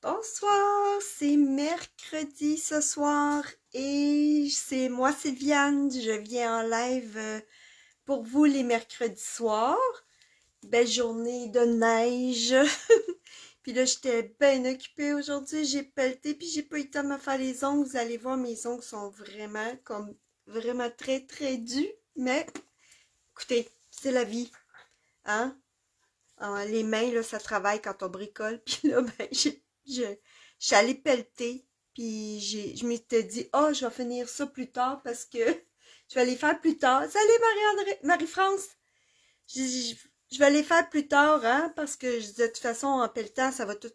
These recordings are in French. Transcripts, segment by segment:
Bonsoir, c'est mercredi ce soir et c'est moi Sylviane, je viens en live pour vous les mercredis soirs. Belle journée de neige. Puis là, j'étais bien occupée aujourd'hui, j'ai pelleté puis j'ai pas eu le temps de me faire les ongles. Vous allez voir, mes ongles sont vraiment très très durs, mais écoutez, c'est la vie, hein? Les mains, là, ça travaille quand on bricole. Puis là, ben, je suis allée pelleter. Puis je m'étais dit, oh, je vais finir ça plus tard parce que je vais les faire plus tard. Salut Marie-France! Je vais les faire plus tard, hein, parce que je disais, de toute façon, en pelletant, ça va tout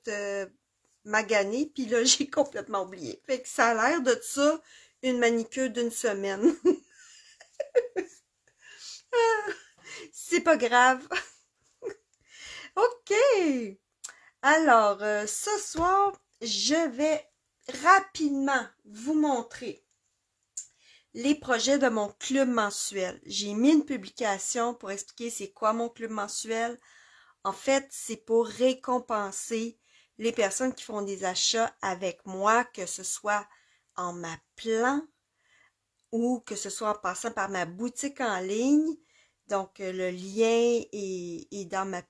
maganer. Puis là, j'ai complètement oublié. Fait que ça a l'air de ça, une manicure d'une semaine. C'est pas grave. OK! Alors, ce soir, je vais rapidement vous montrer les projets de mon club mensuel. J'ai mis une publication pour expliquer c'est quoi mon club mensuel. En fait, c'est pour récompenser les personnes qui font des achats avec moi, que ce soit en m'appelant ou que ce soit en passant par ma boutique en ligne. Donc, le lien est dans ma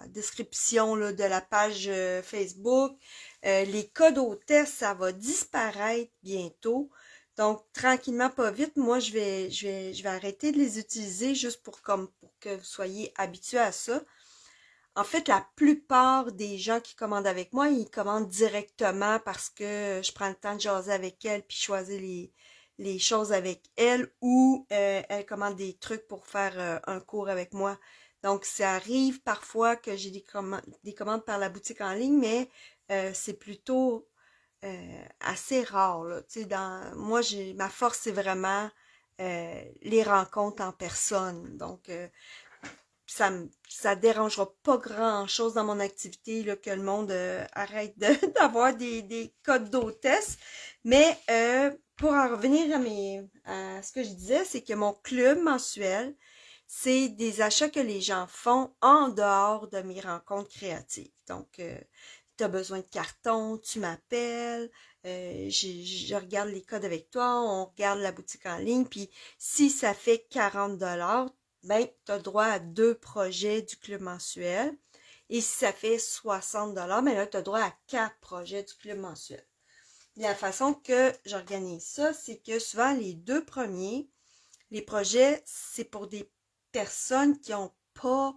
description là, de la page Facebook. Les codes hôtesse, ça va disparaître bientôt. Donc, tranquillement, pas vite, moi, je vais arrêter de les utiliser juste pour que vous soyez habitués à ça. En fait, la plupart des gens qui commandent avec moi, ils commandent directement parce que je prends le temps de jaser avec elles puis choisir les choses avec elle ou elle commande des trucs pour faire un cours avec moi. Donc, ça arrive parfois que j'ai des commandes par la boutique en ligne, mais c'est plutôt assez rare. Là. Moi, ma force, c'est vraiment les rencontres en personne. Donc, ça dérangera pas grand-chose dans mon activité là, que le monde arrête d'avoir des codes d'hôtesse. Mais pour en revenir à ce que je disais, c'est que mon club mensuel, c'est des achats que les gens font en dehors de mes rencontres créatives. Donc, tu as besoin de carton, tu m'appelles, je regarde les codes avec toi, on regarde la boutique en ligne, puis si ça fait 40$, ben, tu as droit à 2 projets du club mensuel. Et si ça fait 60$, ben là, tu as droit à 4 projets du club mensuel. La façon que j'organise ça, c'est que souvent, les 2 premiers, les projets, c'est pour des personnes qui n'ont pas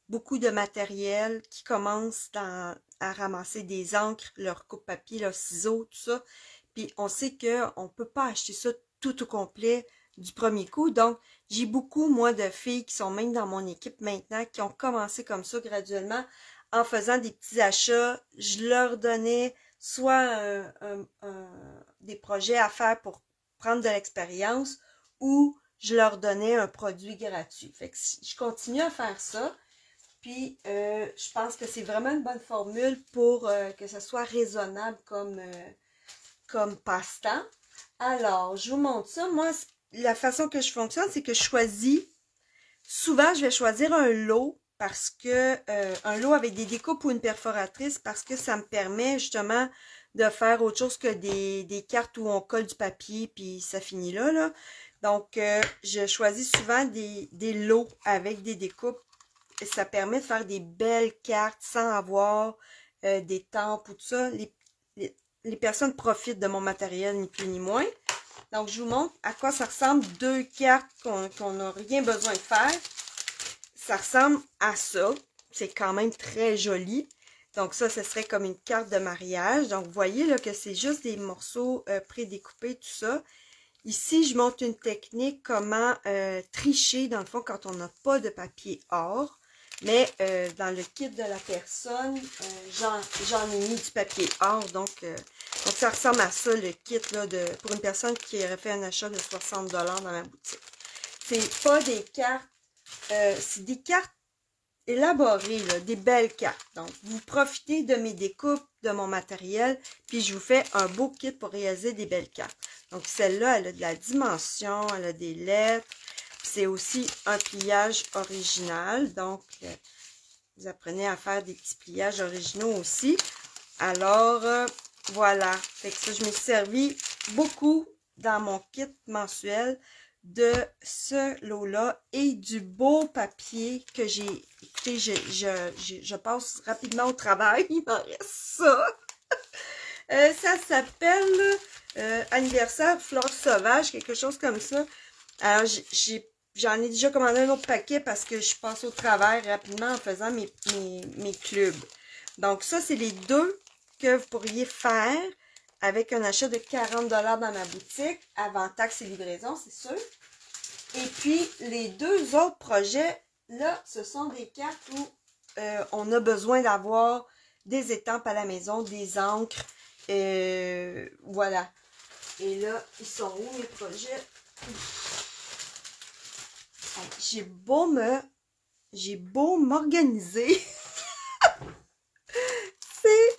beaucoup de matériel, qui commencent à ramasser des encres, leur coupe-papier, leurs ciseaux, tout ça. Puis on sait qu'on ne peut pas acheter ça tout au complet du premier coup. Donc, j'ai beaucoup, moi, de filles qui sont même dans mon équipe maintenant, qui ont commencé comme ça graduellement en faisant des petits achats. Je leur donnais soit des projets à faire pour prendre de l'expérience ou je leur donnais un produit gratuit. Fait que je continue à faire ça. Puis, je pense que c'est vraiment une bonne formule pour que ce soit raisonnable comme passe-temps. Alors, je vous montre ça. Moi, la façon que je fonctionne, c'est que je choisis, souvent, je vais choisir un lot parce que, un lot avec des découpes ou une perforatrice parce que ça me permet justement de faire autre chose que des cartes où on colle du papier puis ça finit là. Donc, je choisis souvent des lots avec des découpes et ça permet de faire des belles cartes sans avoir des tampes ou tout ça. Les personnes profitent de mon matériel, ni plus ni moins. Donc, je vous montre à quoi ça ressemble 2 cartes qu'on n'a rien besoin de faire. Ça ressemble à ça. C'est quand même très joli. Donc, ça, ce serait comme une carte de mariage. Donc, vous voyez là que c'est juste des morceaux prédécoupés, tout ça. Ici, je montre une technique, comment tricher, dans le fond, quand on n'a pas de papier or. Mais dans le kit de la personne, j'en ai mis du papier or. Donc, ça ressemble à ça, le kit là, pour une personne qui aurait fait un achat de 60$ dans ma boutique. c'est pas des cartes, c'est des cartes élaborées, là, des belles cartes. Donc, vous profitez de mes découpes, de mon matériel, puis je vous fais un beau kit pour réaliser des belles cartes. Donc, celle-là, elle a de la dimension, elle a des lettres, c'est aussi un pliage original. Donc, vous apprenez à faire des petits pliages originaux aussi. Alors, voilà. Fait que ça, je m'ai servi beaucoup dans mon kit mensuel de ce lot-là et du beau papier que j'ai. Écoutez, je passe rapidement au travail. Il m'en reste ça. Ça s'appelle Anniversaire Fleurs Sauvages, quelque chose comme ça. Alors, j'en ai déjà commandé un autre paquet parce que je passe au travers rapidement en faisant mes clubs. Donc, ça, c'est les deux que vous pourriez faire avec un achat de 40 $ dans ma boutique, avant taxes et livraison, c'est sûr. Et puis, les deux autres projets, là, ce sont des cartes où on a besoin d'avoir des étampes à la maison, des encres, voilà. Et là, ils sont où mes projets? J'ai beau m'organiser. C'est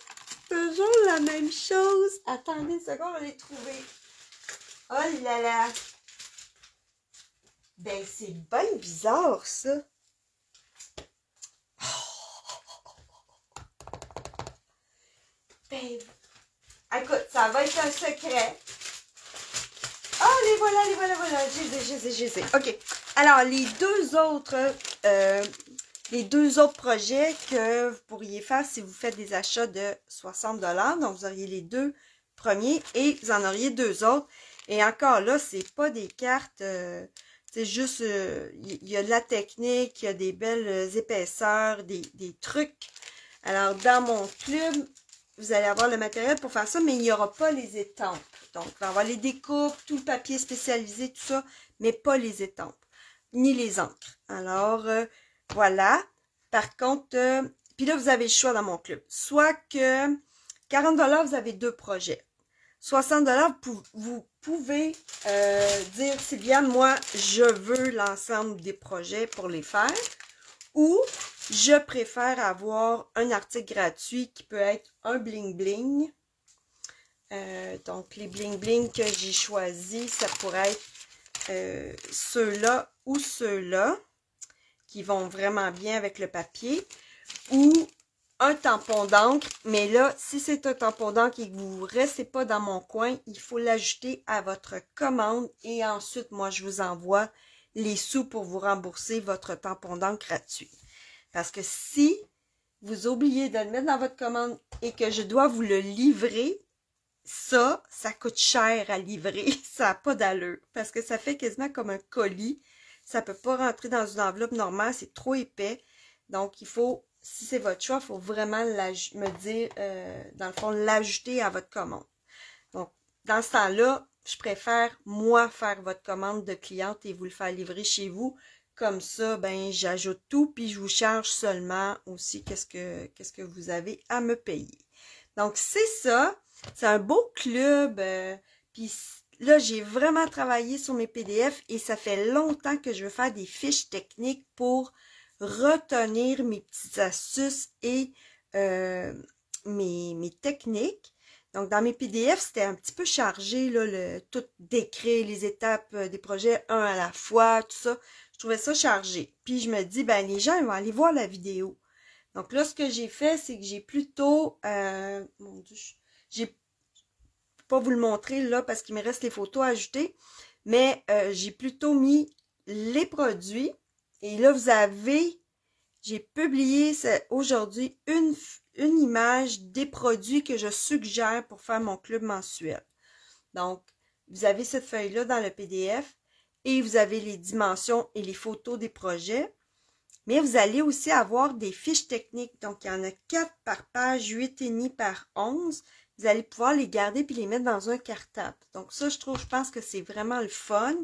toujours la même chose. Attendez une seconde, on va les trouver. Oh là là. Ben, c'est bien bizarre, ça. Ben, écoute, ça va être un secret. Oh, les voilà. Je les ai. OK. Alors, les deux autres projets que vous pourriez faire si vous faites des achats de 60 $. Donc, vous auriez les deux premiers et vous en auriez deux autres. Et encore là, c'est pas des cartes, c'est juste, il y a de la technique, il y a des belles épaisseurs, des trucs. Alors, dans mon club, vous allez avoir le matériel pour faire ça, mais il n'y aura pas les étampes. Donc, il va y avoir les découpes, tout le papier spécialisé, tout ça, mais pas les étampes, ni les encres. Alors, voilà. Par contre, puis là, vous avez le choix dans mon club. Soit que 40 $, vous avez deux projets. 60 $, vous pouvez dire, Sylviane, moi, je veux l'ensemble des projets pour les faire. Ou, je préfère avoir un article gratuit qui peut être un bling-bling. Donc, les bling-bling que j'ai choisis, ça pourrait être ceux-là ou ceux-là qui vont vraiment bien avec le papier. Ou un tampon d'encre. Mais là, si c'est un tampon d'encre et que vous ne restez pas dans mon coin, il faut l'ajouter à votre commande. Et ensuite, moi, je vous envoie les sous pour vous rembourser votre tampon d'encre gratuit. Parce que si vous oubliez de le mettre dans votre commande et que je dois vous le livrer, ça coûte cher à livrer. Ça n'a pas d'allure. Parce que ça fait quasiment comme un colis. Ça ne peut pas rentrer dans une enveloppe normale. C'est trop épais. Donc, il faut, si c'est votre choix, il faut vraiment me dire, dans le fond, l'ajouter à votre commande. Donc, dans ce temps-là, je préfère, moi, faire votre commande de cliente et vous le faire livrer chez vous. Comme ça, ben, j'ajoute tout, puis je vous charge seulement aussi qu'est-ce que vous avez à me payer. Donc, c'est ça. C'est un beau club. Puis là, j'ai vraiment travaillé sur mes PDF et ça fait longtemps que je veux faire des fiches techniques pour retenir mes petites astuces et mes techniques. Donc, dans mes PDF, c'était un petit peu chargé, là, tout décrire les étapes des projets un à la fois, tout ça. Je trouvais ça chargé. Puis, je me dis, ben, les gens, ils vont aller voir la vidéo. Donc, là, ce que j'ai fait, c'est que j'ai plutôt, mon Dieu, j'ai pas vous le montrer, là, parce qu'il me reste les photos à ajouter, mais j'ai plutôt mis les produits. Et là, j'ai publié aujourd'hui une image des produits que je suggère pour faire mon club mensuel. Donc, vous avez cette feuille-là dans le PDF et vous avez les dimensions et les photos des projets. Mais vous allez aussi avoir des fiches techniques. Donc, il y en a 4 par page, 8,5 par 11. Vous allez pouvoir les garder puis les mettre dans un cartable. Donc, ça, je pense que c'est vraiment le fun.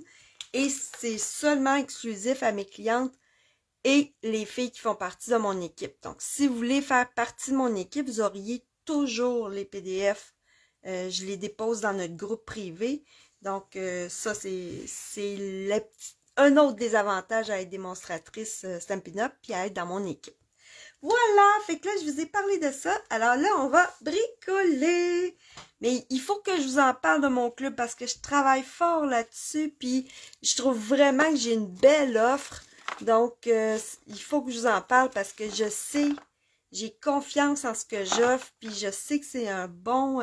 Et c'est seulement exclusif à mes clientes et les filles qui font partie de mon équipe. Donc, si vous voulez faire partie de mon équipe, vous auriez toujours les PDF. Je les dépose dans notre groupe privé. Donc, ça, c'est un autre désavantage à être démonstratrice Stampin' Up puis à être dans mon équipe. Voilà, fait que là, je vous ai parlé de ça. Alors là, on va bricoler. Mais il faut que je vous en parle de mon club parce que je travaille fort là-dessus. Puis je trouve vraiment que j'ai une belle offre. Donc, il faut que je vous en parle parce que je sais, j'ai confiance en ce que j'offre. Puis je sais que c'est un bon,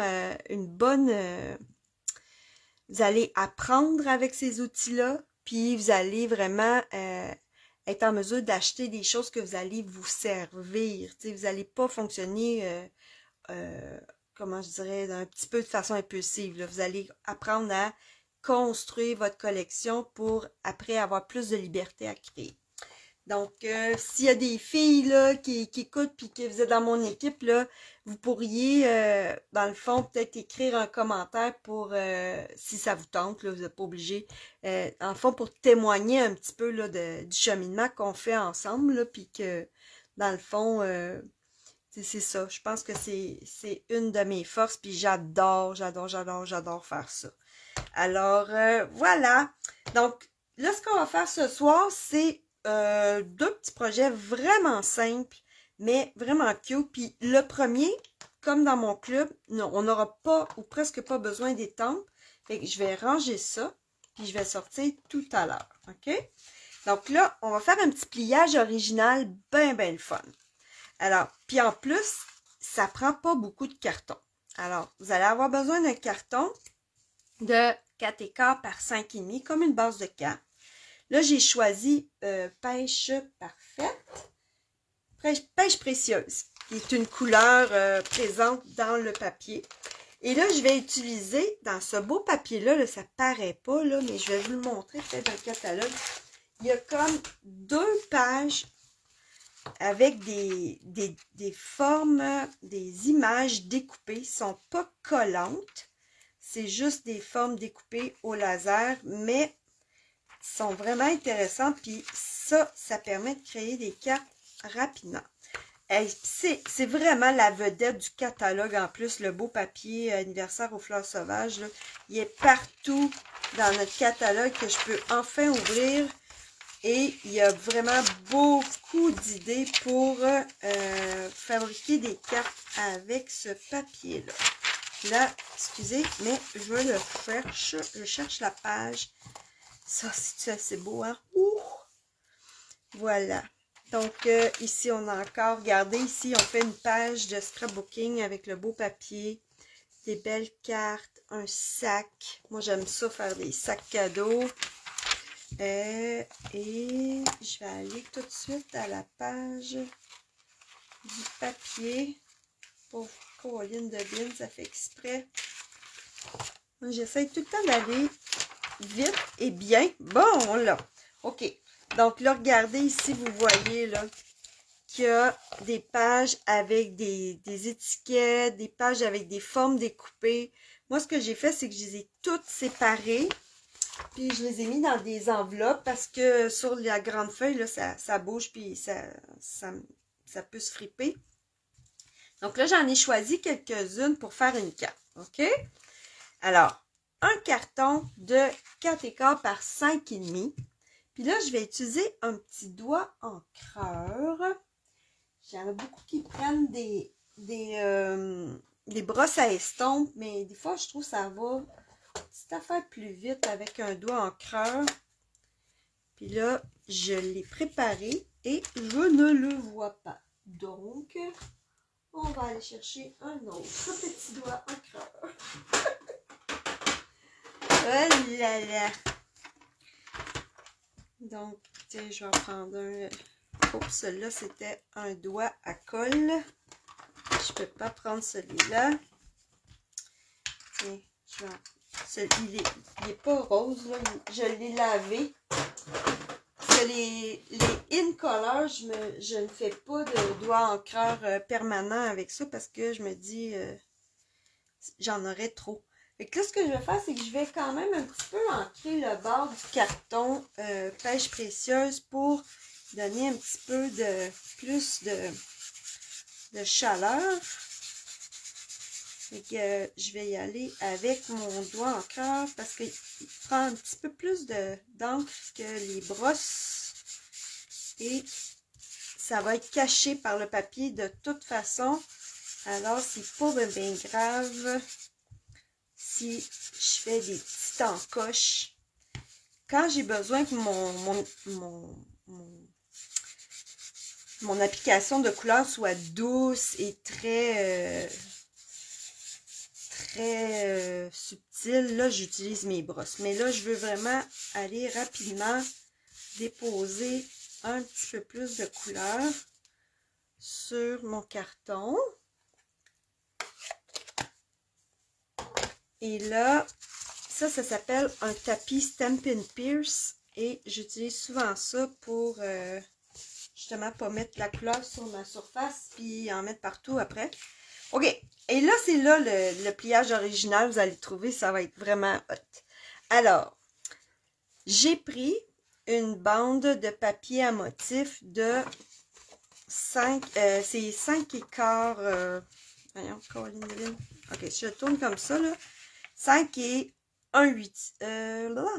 une bonne... vous allez apprendre avec ces outils-là. Puis vous allez vraiment... être en mesure d'acheter des choses que vous allez vous servir. T'sais, vous n'allez pas fonctionner, comment je dirais, d'un petit peu de façon impulsive. Là. Vous allez apprendre à construire votre collection pour après avoir plus de liberté à créer. Donc, s'il y a des filles là, qui écoutent puis que vous êtes dans mon équipe, là, vous pourriez, dans le fond, peut-être écrire un commentaire pour, si ça vous tente, là, vous n'êtes pas obligé, dans le fond, pour témoigner un petit peu là, du cheminement qu'on fait ensemble, là, puis que, dans le fond, c'est ça. Je pense que c'est une de mes forces, puis j'adore faire ça. Alors, voilà. Donc, là, ce qu'on va faire ce soir, c'est deux petits projets vraiment simples, mais vraiment cute. Puis le premier, comme dans mon club, non, on n'aura pas ou presque pas besoin d'étampes. Fait que je vais ranger ça, puis je vais sortir tout à l'heure. OK? Donc là, on va faire un petit pliage original bien le fun. Alors, puis en plus, ça prend pas beaucoup de carton. Alors, vous allez avoir besoin d'un carton de 4,4 par 5,5, comme une base de cartes. Là, j'ai choisi pêche parfaite, pêche précieuse, qui est une couleur présente dans le papier. Et là, je vais utiliser, dans ce beau papier-là, là, ça paraît pas, là, mais je vais vous le montrer peut-être dans le catalogue. Il y a comme 2 pages avec des formes, des images découpées. Ils ne sont pas collantes. C'est juste des formes découpées au laser, mais sont vraiment intéressants. Puis ça permet de créer des cartes rapidement. C'est vraiment la vedette du catalogue en plus, le beau papier anniversaire aux fleurs sauvages. Là. Il est partout dans notre catalogue que je peux enfin ouvrir. Et il y a vraiment beaucoup d'idées pour fabriquer des cartes avec ce papier-là. Là, excusez, mais je le cherche. Je cherche la page. Ça, c'est assez beau, hein? Ouh! Voilà. Donc, ici, on a encore, regardez, ici, on fait une page de scrapbooking avec le beau papier, des belles cartes, un sac. Moi, j'aime ça, faire des sacs cadeaux. Et je vais aller tout de suite à la page du papier. Pauvre Caroline de Bine, ça fait exprès. J'essaie tout le temps d'aller vite et bien. Bon, là. OK. Donc là, regardez ici, vous voyez là qu'il y a des pages avec des étiquettes, des pages avec des formes découpées. Moi, ce que j'ai fait, c'est que je les ai toutes séparées. Puis je les ai mis dans des enveloppes parce que sur la grande feuille, là, ça bouge puis ça peut se friper. Donc là, j'en ai choisi quelques-unes pour faire une carte. OK? Alors, un carton de 4,4 par 5,5. Puis là, je vais utiliser un petit doigt encreur. Il y en a beaucoup qui prennent des brosses à estompe, mais des fois, je trouve que ça va petite affaire plus vite avec un doigt encreur. Puis là, je l'ai préparé et je ne le vois pas. Donc, on va aller chercher un autre petit doigt encreur. Oh là là! Donc, tiens, je vais en prendre un. Oh, celui-là, c'était un doigt à colle. Je peux pas prendre celui-là. Tiens, je vais en... Il est pas rose, là. Je l'ai lavé. Parce que les in color, je ne fais pas de doigt encreur permanent avec ça parce que je me dis j'en aurais trop. Fait que là, ce que je vais faire, c'est que je vais quand même un petit peu ancrer le bord du carton pêche précieuse pour donner un petit peu de plus de chaleur. Et que je vais y aller avec mon doigt encore parce qu'il prend un petit peu plus d'encre que les brosses. Et ça va être caché par le papier de toute façon. Alors, c'est pas bien grave si je fais des petites encoches. Quand j'ai besoin que mon application de couleur soit douce et très subtile, là, j'utilise mes brosses. Mais là, je veux vraiment aller rapidement déposer un petit peu plus de couleur sur mon carton. Et là, ça s'appelle un tapis Stampin' Pierce. Et j'utilise souvent ça pour justement pas mettre la couleur sur ma surface puis en mettre partout après. OK. Et là, c'est là le pliage original. Vous allez trouver, ça va être vraiment hot. Alors, j'ai pris une bande de papier à motif de 5, c'est 5 écarts, voyons, ok, si je tourne comme ça, là, 5 et 1 8,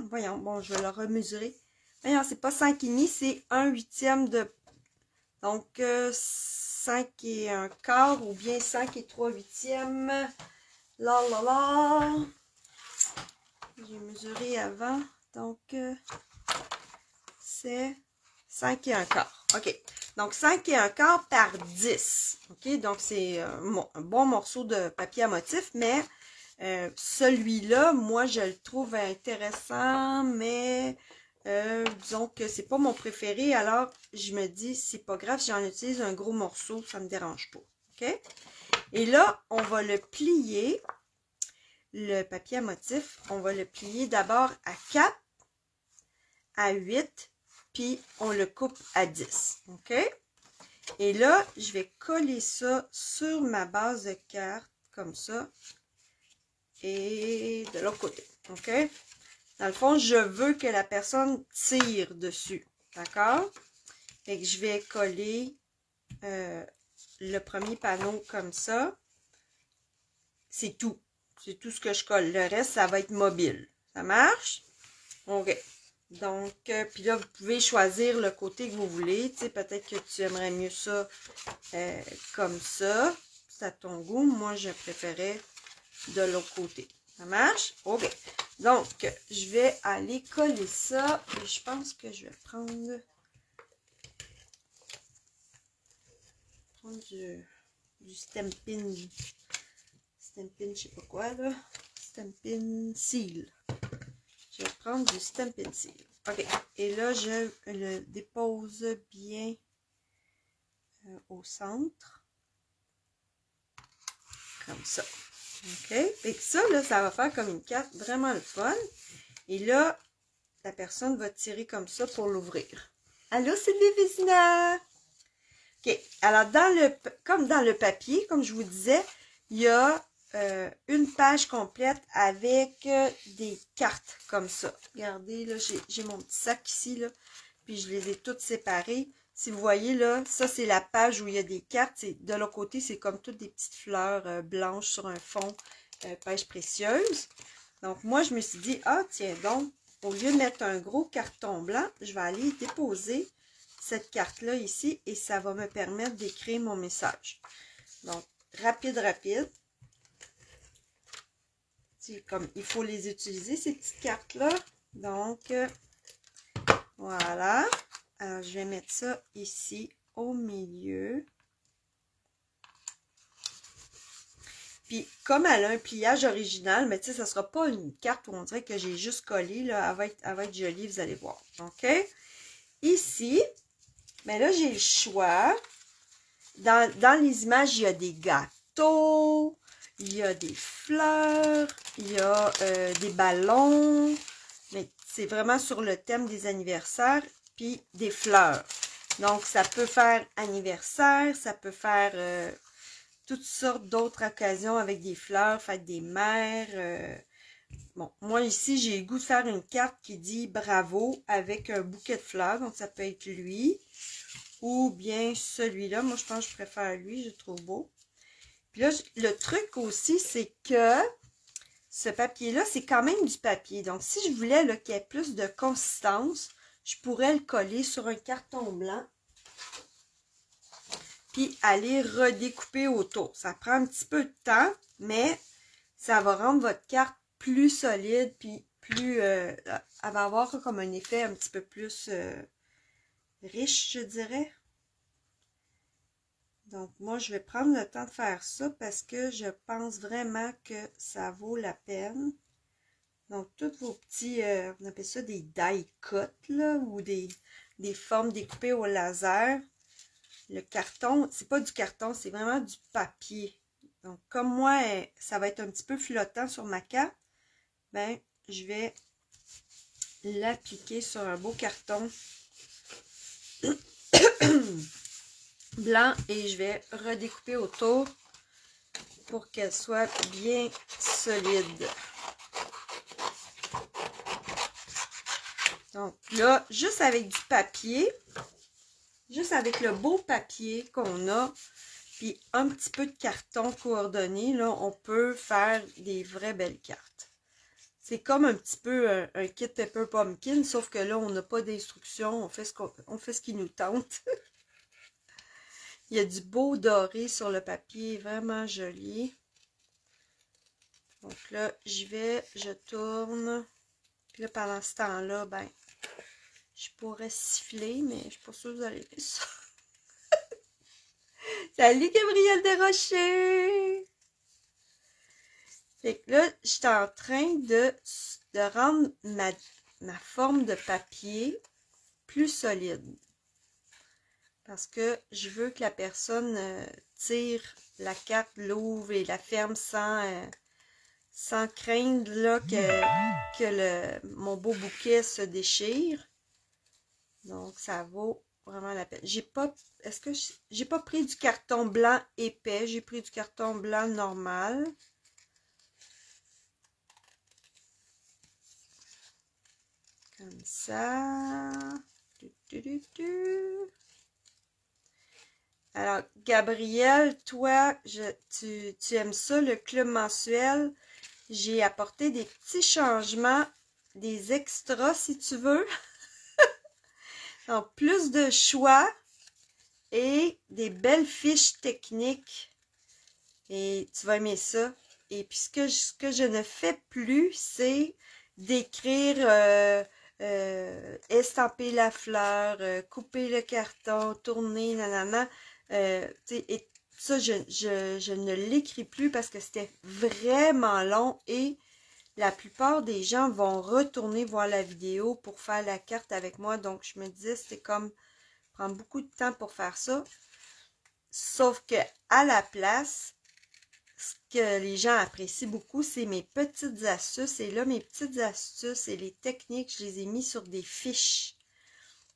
voyons, bon, je vais le remesurer. Voyons, c'est pas 5,5, c'est 1/8 de, donc, 5 et 1 quart, ou bien 5 et 3/8. Là, là, là. J'ai mesuré avant, donc, c'est 5 et 1 quart. OK. Donc, 5 et 1 quart par 10. OK. Donc, c'est un bon morceau de papier à motif, mais celui-là, moi, je le trouve intéressant, mais disons que c'est pas mon préféré. Alors, je me dis, c'est pas grave si j'en utilise un gros morceau, ça me dérange pas. OK. Et là, on va le plier. Le papier à motif, on va le plier d'abord à 4, à 8, puis on le coupe à 10, OK? Et là, je vais coller ça sur ma base de carte, comme ça, et de l'autre côté, OK? Dans le fond, je veux que la personne tire dessus, d'accord? Fait que je vais coller le premier panneau comme ça. C'est tout. C'est tout ce que je colle. Le reste, ça va être mobile. Ça marche? OK. Donc, puis là, vous pouvez choisir le côté que vous voulez. Tu sais, peut-être que tu aimerais mieux ça comme ça. C'est à ton goût. Moi, je préférais de l'autre côté. Ça marche? OK. Donc, je vais aller coller ça. Et je pense que je vais prendre du Stampin'. Stampin', je sais pas quoi, là. Stampin' Seal. Je vais prendre du Stampin' Seal. OK. Et là, je le dépose bien au centre. Comme ça. OK. Et ça, là, ça va faire comme une carte vraiment le fun. Et là, la personne va tirer comme ça pour l'ouvrir. Allô, Sylvie Vézina! OK. Alors, comme dans le papier, comme je vous disais, il y a une page complète avec des cartes comme ça. Regardez, là, j'ai mon petit sac ici, là, puis je les ai toutes séparées. Si vous voyez, là, ça, c'est la page où il y a des cartes. De l'autre côté, c'est comme toutes des petites fleurs blanches sur un fond pêche précieuse. Donc, moi, je me suis dit, ah, tiens donc, au lieu de mettre un gros carton blanc, je vais aller déposer cette carte-là ici et ça va me permettre d'écrire mon message. Donc, rapide. Comme il faut les utiliser, ces petites cartes-là. Donc, voilà. Alors, je vais mettre ça ici au milieu. Puis, comme elle a un pliage original, mais tu sais, ça ne sera pas une carte où on dirait que j'ai juste collé. Là, elle va être jolie, vous allez voir. OK? Ici, mais là, j'ai le choix. Dans les images, il y a des gâteaux. Il y a des fleurs, il y a des ballons, mais c'est vraiment sur le thème des anniversaires, puis des fleurs. Donc, ça peut faire anniversaire, ça peut faire toutes sortes d'autres occasions avec des fleurs, fête des mères. Bon, moi ici, j'ai le goût de faire une carte qui dit bravo avec un bouquet de fleurs, donc ça peut être lui, ou bien celui-là. Moi, je pense que je préfère lui, je le trouve beau. Puis là, le truc aussi, c'est que ce papier-là, c'est quand même du papier. Donc, si je voulais qu'il y ait plus de consistance, je pourrais le coller sur un carton blanc. Puis aller redécouper autour. Ça prend un petit peu de temps, mais ça va rendre votre carte plus solide, puis plus... elle va avoir comme un effet un petit peu plus riche, je dirais. Donc, moi, je vais prendre le temps de faire ça parce que je pense vraiment que ça vaut la peine. Donc, tous vos petits, on appelle ça des die cut, là, ou des formes découpées au laser. Le carton, c'est pas du carton, c'est vraiment du papier. Donc, comme moi, ça va être un petit peu flottant sur ma carte, ben, je vais l'appliquer sur un beau carton blanc et je vais redécouper autour pour qu'elle soit bien solide. Donc là, juste avec du papier, juste avec le beau papier qu'on a, puis un petit peu de carton coordonné, là, on peut faire des vraies belles cartes. C'est comme un petit peu un kit Pepper Pumpkin, sauf que là, on n'a pas d'instructions, on fait ce qui nous tente. Il y a du beau doré sur le papier, vraiment joli. Donc là, j'y vais, je tourne. Puis là, pendant ce temps-là, ben, je pourrais siffler, mais je suis pas sûre que vous allez aimer ça. Salut Gabrielle Desrochers! Fait que là, je suis en train de rendre ma forme de papier plus solide. Parce que je veux que la personne tire la carte, l'ouvre et la ferme sans craindre là, que mon beau bouquet se déchire. Donc, ça vaut vraiment la peine. J'ai pas pris du carton blanc épais, j'ai pris du carton blanc normal. Comme ça. Alors, Gabrielle, toi, tu aimes ça, le club mensuel. J'ai apporté des petits changements, des extras, si tu veux. Donc, plus de choix et des belles fiches techniques. Et tu vas aimer ça. Et puis, ce que je ne fais plus, c'est d'écrire... estamper la fleur, couper le carton, tourner, nanana. Et ça, je ne l'écris plus parce que c'était vraiment long et la plupart des gens vont retourner voir la vidéo pour faire la carte avec moi. Donc, je me disais, c'était comme prendre beaucoup de temps pour faire ça. Sauf que à la place, ce que les gens apprécient beaucoup, c'est mes petites astuces. Et là, mes petites astuces et les techniques, je les ai mis sur des fiches.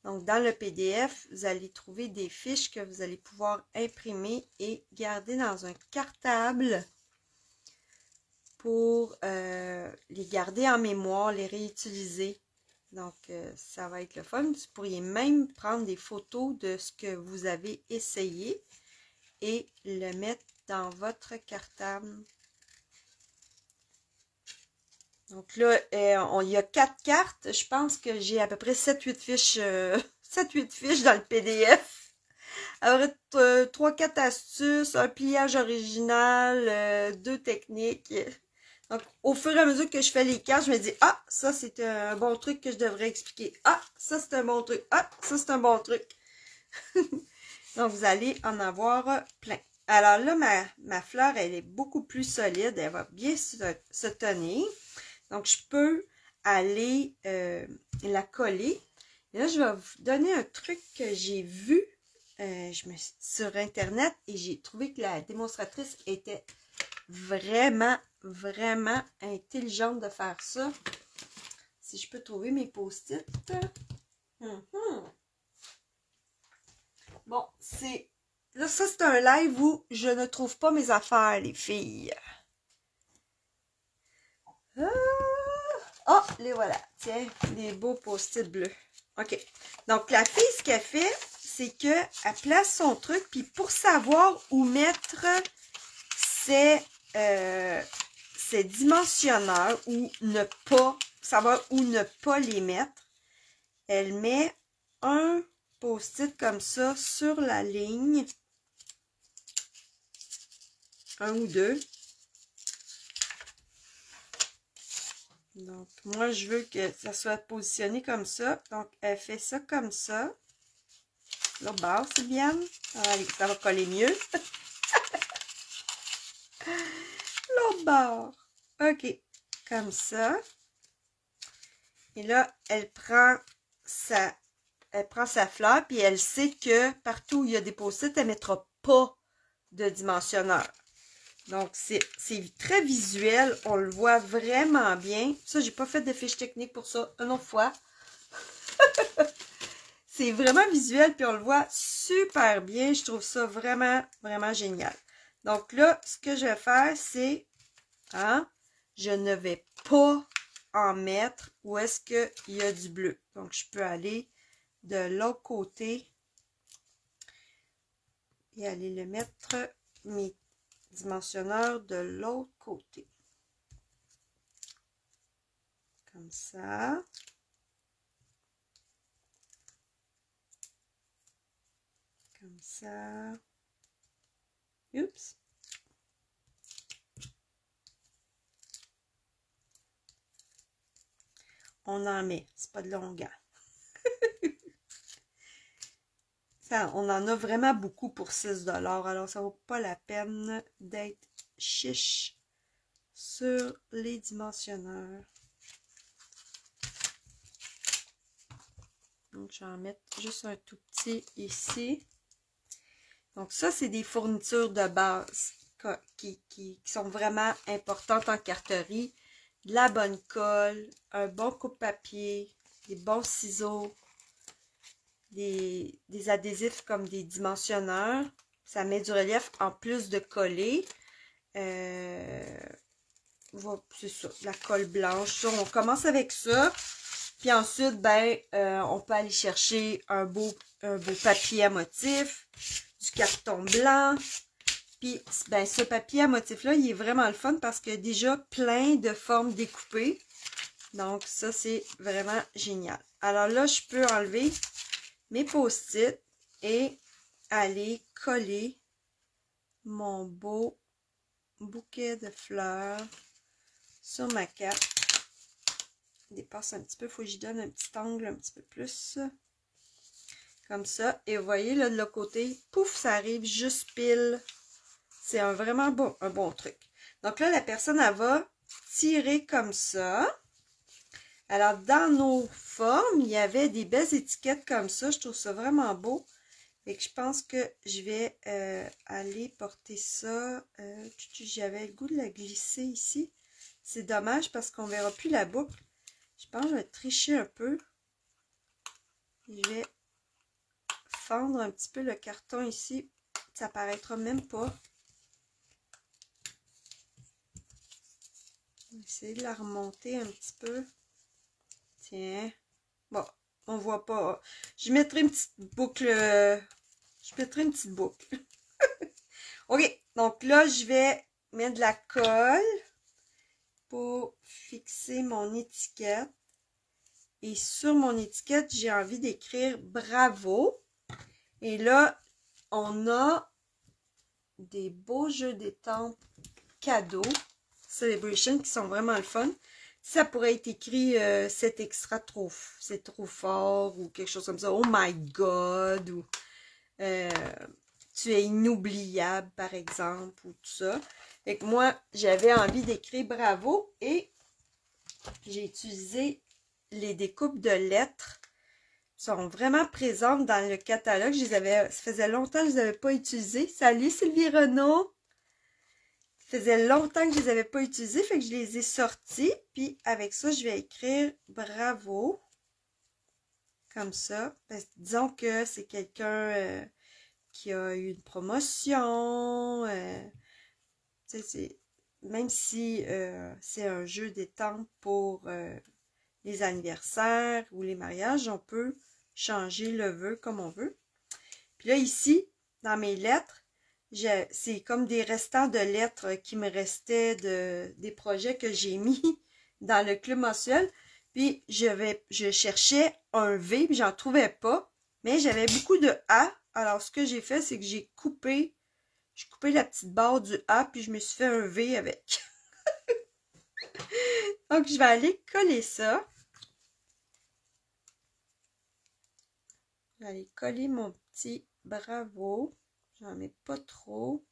Donc, dans le PDF, vous allez trouver des fiches que vous allez pouvoir imprimer et garder dans un cartable pour les garder en mémoire, les réutiliser. Donc, ça va être le fun. Vous pourriez même prendre des photos de ce que vous avez essayé et le mettre dans votre cartable. Donc là, il y a 4 cartes. Je pense que j'ai à peu près 7-8 fiches, 7-8 fiches dans le PDF. Alors, 3-4 astuces, un pliage original, 2 techniques. Donc, au fur et à mesure que je fais les cartes, je me dis, ah, ça c'est un bon truc que je devrais expliquer. Ah, ça c'est un bon truc. Ah, ça c'est un bon truc. Donc, vous allez en avoir plein. Alors là, ma fleur, elle est beaucoup plus solide. Elle va bien se tenir. Donc, je peux aller la coller. Et là, je vais vous donner un truc que j'ai vu sur Internet et j'ai trouvé que la démonstratrice était vraiment, vraiment intelligente de faire ça. Si je peux trouver mes post-it. Bon, là, ça, c'est un live où je ne trouve pas mes affaires, les filles. Oh, les voilà. Tiens, des beaux post-it bleus. OK. Donc, la fille, ce qu'elle fait, c'est qu'elle place son truc, puis pour savoir où mettre ces dimensionneurs ou ne pas, savoir où ne pas les mettre, elle met un post-it comme ça sur la ligne. Un ou deux. Donc, moi, je veux que ça soit positionné comme ça. Donc, elle fait ça comme ça. L'autre bord, c'est bien. Allez, ça va coller mieux. L'autre bord. OK. Comme ça. Et là, elle prend sa fleur, puis elle sait que partout où il y a des post-it, elle ne mettra pas de dimensionneur. Donc, c'est très visuel. On le voit vraiment bien. Ça, j'ai pas fait de fiche technique pour ça. Une autre fois. C'est vraiment visuel, puis on le voit super bien. Je trouve ça vraiment, vraiment génial. Donc là, ce que je vais faire, c'est... Hein, je ne vais pas en mettre où est-ce qu'il y a du bleu. Donc, je peux aller de l'autre côté et aller le mettre, mes dimensionneur de l'autre côté. Comme ça. Comme ça. Oups. On en met. C'est pas de longueur. Ça, on en a vraiment beaucoup pour 6 $. Alors, ça vaut pas la peine d'être chiche sur les dimensionneurs. Donc, je vais en mettre juste un tout petit ici. Donc, ça, c'est des fournitures de base qui sont vraiment importantes en carterie. De la bonne colle, un bon coupe-papier, des bons ciseaux, des adhésifs comme des dimensionneurs. Ça met du relief en plus de coller. C'est ça, la colle blanche. Ça, on commence avec ça. Puis ensuite, ben, on peut aller chercher un beau papier à motif, du carton blanc. Puis, ben, ce papier à motif-là, il est vraiment le fun parce qu'il y a déjà plein de formes découpées. Donc, ça, c'est vraiment génial. Alors là, je peux enlever mes post-it et aller coller mon beau bouquet de fleurs sur ma carte. Je dépasse un petit peu, il faut que j'y donne un petit angle un petit peu plus. Comme ça. Et vous voyez, là, de l'autre côté, pouf, ça arrive juste pile. C'est vraiment un bon truc. Donc là, la personne, elle va tirer comme ça. Alors, dans nos formes, il y avait des belles étiquettes comme ça. Je trouve ça vraiment beau. Et que je pense que je vais aller porter ça. J'avais le goût de la glisser ici. C'est dommage parce qu'on ne verra plus la boucle. Je pense que je vais tricher un peu. Je vais fendre un petit peu le carton ici. Ça paraîtra même pas. Je vais essayer de la remonter un petit peu. Tiens. Bon, on voit pas. Je mettrai une petite boucle. Je mettrai une petite boucle. OK. Donc là, je vais mettre de la colle pour fixer mon étiquette. Et sur mon étiquette, j'ai envie d'écrire bravo. Et là, on a des beaux jeux d'étampes cadeaux. Celebration qui sont vraiment le fun. Ça pourrait être écrit c'est extra trop, c'est trop fort ou quelque chose comme ça. Oh my god ou tu es inoubliable par exemple ou tout ça. Fait que moi j'avais envie d'écrire bravo et j'ai utilisé les découpes de lettres. Elles sont vraiment présentes dans le catalogue. Ça faisait longtemps que je ne les avais pas utilisées. Salut Sylvie Renaud! Ça faisait longtemps que je ne les avais pas utilisés, fait que je les ai sortis. Puis avec ça, je vais écrire bravo. Comme ça. Parce que disons que c'est quelqu'un qui a eu une promotion. Même si c'est un jeu d'étampes pour les anniversaires ou les mariages, on peut changer le vœu comme on veut. Puis là, ici, dans mes lettres, C'est comme des restants de lettres qui me restaient des projets que j'ai mis dans le club mensuel. Puis je cherchais un V, puis j'en trouvais pas. Mais j'avais beaucoup de A. Alors ce que j'ai fait, c'est que j'ai coupé la petite barre du A, puis je me suis fait un V avec. Donc je vais aller coller ça. Je vais aller coller mon petit bravo. J'en mets pas trop.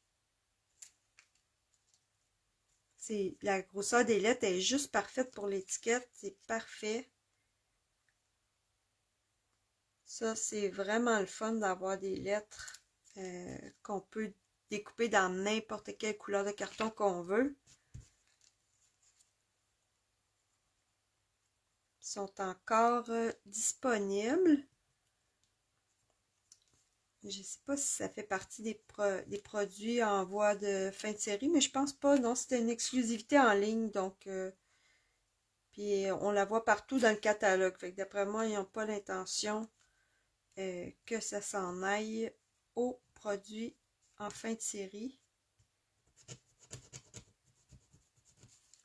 La grosseur des lettres est juste parfaite pour l'étiquette. C'est parfait. Ça, c'est vraiment le fun d'avoir des lettres qu'on peut découper dans n'importe quelle couleur de carton qu'on veut. Ils sont encore disponibles. Je ne sais pas si ça fait partie des produits en voie de fin de série, mais je pense pas. Non, c'était une exclusivité en ligne, donc puis on la voit partout dans le catalogue. Fait que d'après moi, ils n'ont pas l'intention que ça s'en aille aux produits en fin de série.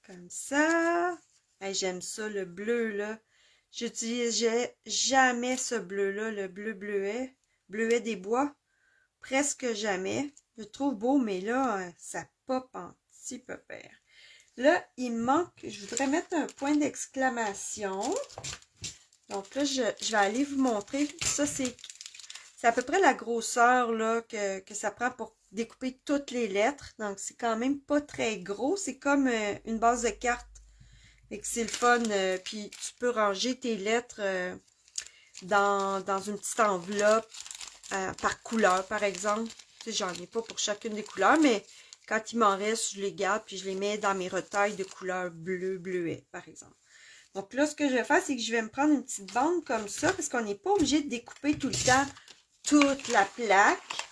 Comme ça. Hey, j'aime ça, le bleu, là. J'utilisais jamais ce bleu-là, le bleuet des bois. Presque jamais. Je le trouve beau, mais là, ça pop en petit peu père. Là, il manque, je voudrais mettre un point d'exclamation. Donc là, je vais aller vous montrer. Ça, c'est à peu près la grosseur là, que ça prend pour découper toutes les lettres. Donc, c'est quand même pas très gros. C'est comme une base de carte. Et que c'est le fun. Puis, tu peux ranger tes lettres dans une petite enveloppe par couleur, par exemple. Tu sais, j'en ai pas pour chacune des couleurs, mais quand il m'en reste, je les garde puis je les mets dans mes retailles de couleur bleuet, par exemple. Donc là, ce que je vais faire, c'est que je vais me prendre une petite bande comme ça, parce qu'on n'est pas obligé de découper tout le temps toute la plaque.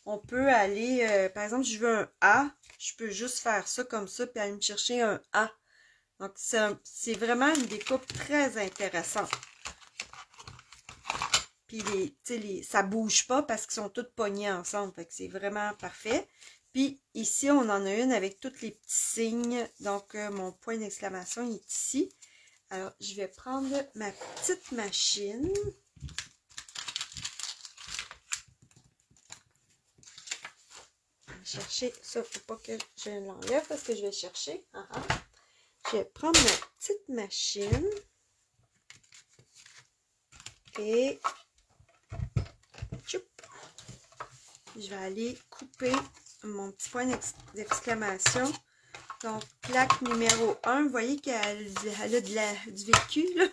On peut aller, par exemple, je veux un A, je peux juste faire ça comme ça, puis aller me chercher un A. Donc, c'est vraiment une découpe très intéressante. Puis, ça bouge pas parce qu'ils sont toutes pognés ensemble. Fait que c'est vraiment parfait. Puis, ici, on en a une avec tous les petits signes. Donc, mon point d'exclamation est ici. Alors, je vais prendre ma petite machine. Je vais chercher. Ça, il ne faut pas que je l'enlève parce que je vais chercher. Je vais prendre ma petite machine. Et je vais aller couper mon petit point d'exclamation. Donc, plaque numéro 1. Vous voyez qu'elle a du vécu, là.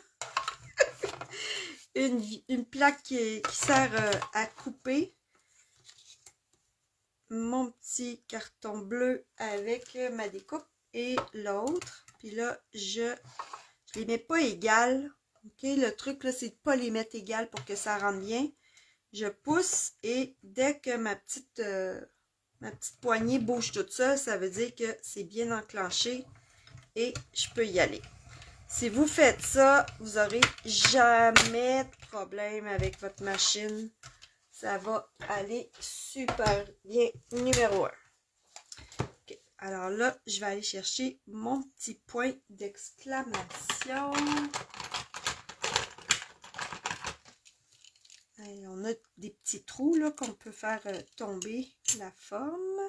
une plaque qui sert à couper mon petit carton bleu avec ma découpe et l'autre. Puis là, je les mets pas égales. OK, le truc, là, c'est de pas les mettre égales pour que ça rentre bien. Je pousse et dès que ma petite poignée bouge toute seule, ça veut dire que c'est bien enclenché et je peux y aller. Si vous faites ça, vous n'aurez jamais de problème avec votre machine. Ça va aller super bien. Numéro 1. Okay. Alors là, je vais aller chercher mon petit point d'exclamation. On a des petits trous là qu'on peut faire tomber la forme.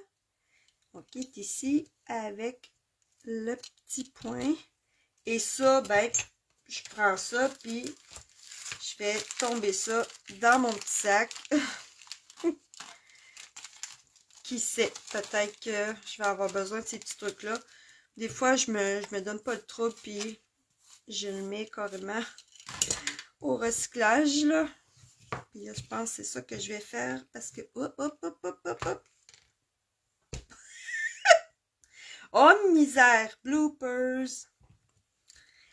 Donc, il est ici avec le petit point. Et ça, ben, je prends ça, puis je fais tomber ça dans mon petit sac. Qui sait, peut-être que je vais avoir besoin de ces petits trucs-là. Des fois, je me donne pas le trouble, puis je le mets carrément au recyclage, là. Puis là, je pense que c'est ça que je vais faire, parce que... Hop. Oh, misère! Bloopers!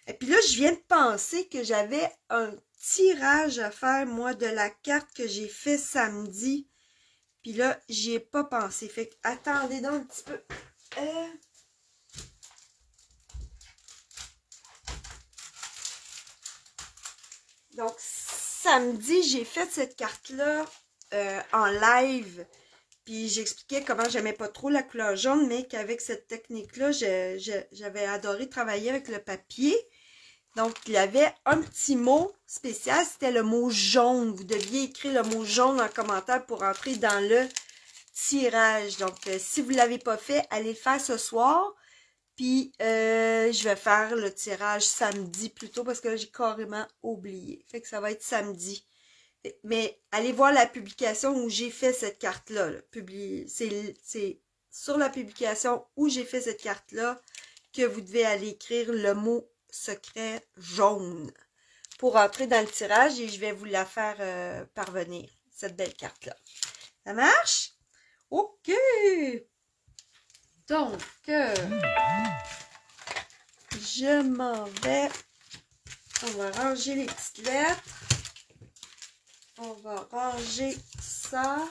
Et puis là, je viens de penser que j'avais un tirage à faire, moi, de la carte que j'ai fait samedi. Puis là, j'y ai pas pensé. Fait que, attendez donc un petit peu. Donc, samedi, j'ai fait cette carte-là en live. Puis j'expliquais comment j'aimais pas trop la couleur jaune, mais qu'avec cette technique-là, j'avais adoré travailler avec le papier. Donc, il y avait un petit mot spécial, c'était le mot jaune. Vous deviez écrire le mot jaune en commentaire pour entrer dans le tirage. Donc, si vous ne l'avez pas fait, allez le faire ce soir. Puis, je vais faire le tirage samedi plutôt parce que là, j'ai carrément oublié. Fait que ça va être samedi. Mais allez voir la publication où j'ai fait cette carte-là. C'est sur la publication où j'ai fait cette carte-là que vous devez aller écrire le mot secret jaune pour entrer dans le tirage et je vais vous la faire parvenir, cette belle carte-là. Ça marche? OK! Donc, je m'en vais. On va ranger les petites lettres. On va ranger ça.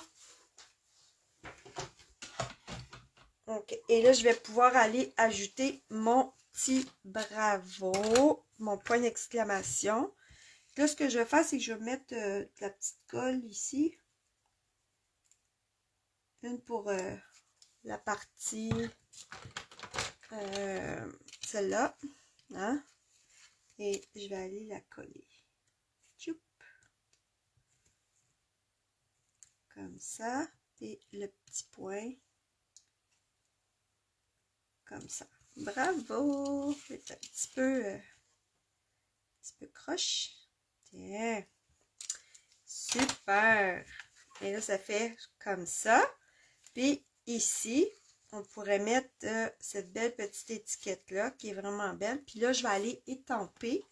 OK. Et là, je vais pouvoir aller ajouter mon petit bravo, mon point d'exclamation. Là, ce que je vais faire, c'est que je vais mettre de la petite colle ici. Une pour la partie, celle-là. Hein? Et je vais aller la coller. Tchoup. Comme ça. Et le petit point. Comme ça. Bravo! C'est un petit peu croche. Tiens. Super! Et là, ça fait comme ça. Puis ici, on pourrait mettre cette belle petite étiquette-là qui est vraiment belle. Puis là, je vais aller étamper.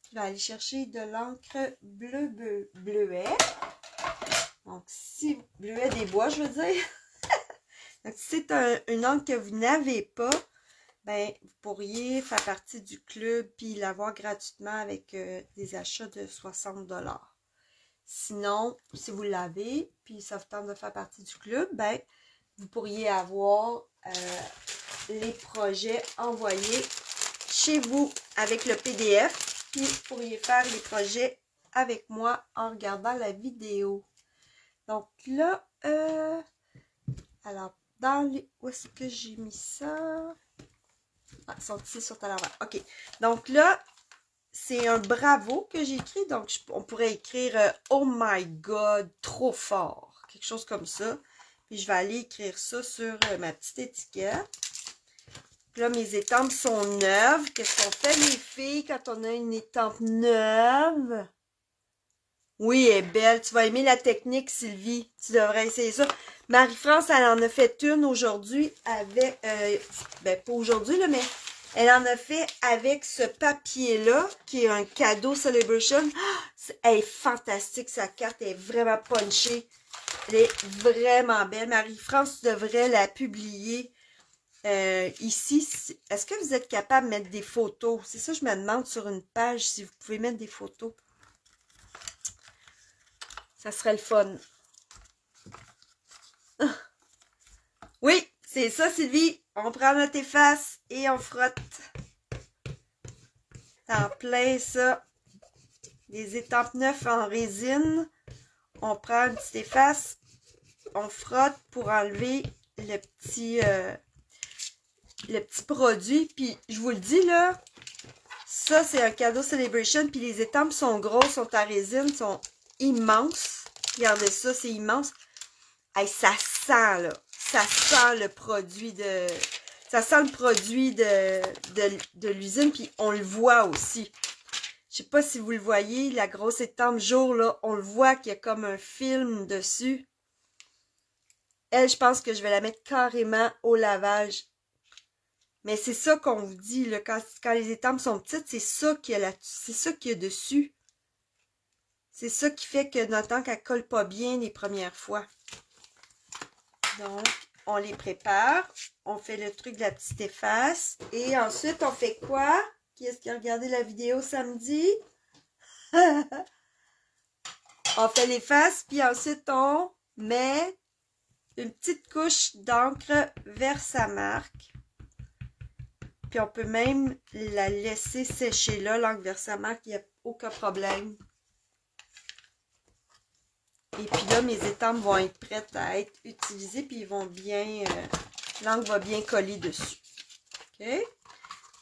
Je vais aller chercher de l'encre bleuet. Donc, si bleuet des bois, je veux dire. Donc, si c'est une encre que vous n'avez pas, ben, vous pourriez faire partie du club puis l'avoir gratuitement avec des achats de 60 $. Sinon, si vous l'avez, puis ça vous tente de faire partie du club, ben, vous pourriez avoir les projets envoyés chez vous avec le PDF. Puis, vous pourriez faire les projets avec moi en regardant la vidéo. Donc là, alors, où est-ce que j'ai mis ça? Ah, ils sont ici sur ta l'envers. OK. Donc là, c'est un bravo que j'ai écrit. Donc, on pourrait écrire Oh my God, trop fort. Quelque chose comme ça. Puis, je vais aller écrire ça sur ma petite étiquette. Puis là, mes étampes sont neuves. Qu'est-ce qu'on fait, les filles, quand on a une étampe neuve? Oui, elle est belle. Tu vas aimer la technique, Sylvie. Tu devrais essayer ça. Marie-France, elle en a fait une aujourd'hui avec... ben, pas aujourd'hui, là, mais elle en a fait avec ce papier-là, qui est un cadeau Celebration. Elle est fantastique, sa carte. Elle est vraiment punchée. Elle est vraiment belle. Marie-France, tu devrais la publier ici. Est-ce que vous êtes capable de mettre des photos? C'est ça, je me demande sur une page si vous pouvez mettre des photos. Ça serait le fun. Oui, c'est ça, Sylvie. On prend notre efface et on frotte. En plein ça. Des étampes neuves en résine. On prend une petite efface. On frotte pour enlever le petit produit. Puis, je vous le dis, là, ça, c'est un cadeau Celebration. Puis, les étampes sont grosses, sont en résine, sont immenses. Regardez ça, c'est immense. Hey, ça sent, là. Ça sent le produit de... Ça sent le produit de l'usine, puis on le voit aussi. Je sais pas si vous le voyez, la grosse étampe jour, là, on le voit qu'il y a comme un film dessus. Elle, je pense que je vais la mettre carrément au lavage. Mais c'est ça qu'on vous dit, là, quand les étampes sont petites, c'est ça qu'il y a c'est ça qu'il y a dessus. C'est ça qui fait que notre encre, elle colle pas bien les premières fois. Donc, on les prépare. On fait le truc de la petite efface. Et ensuite, on fait quoi? Qui est-ce qui a regardé la vidéo samedi? On fait l'efface, puis ensuite, on met une petite couche d'encre vers sa marque. Puis, on peut même la laisser sécher là, l'encre vers sa marque. Il n'y a aucun problème. Et puis là, mes étampes vont être prêtes à être utilisées, puis ils vont bien, l'encre va bien coller dessus. OK?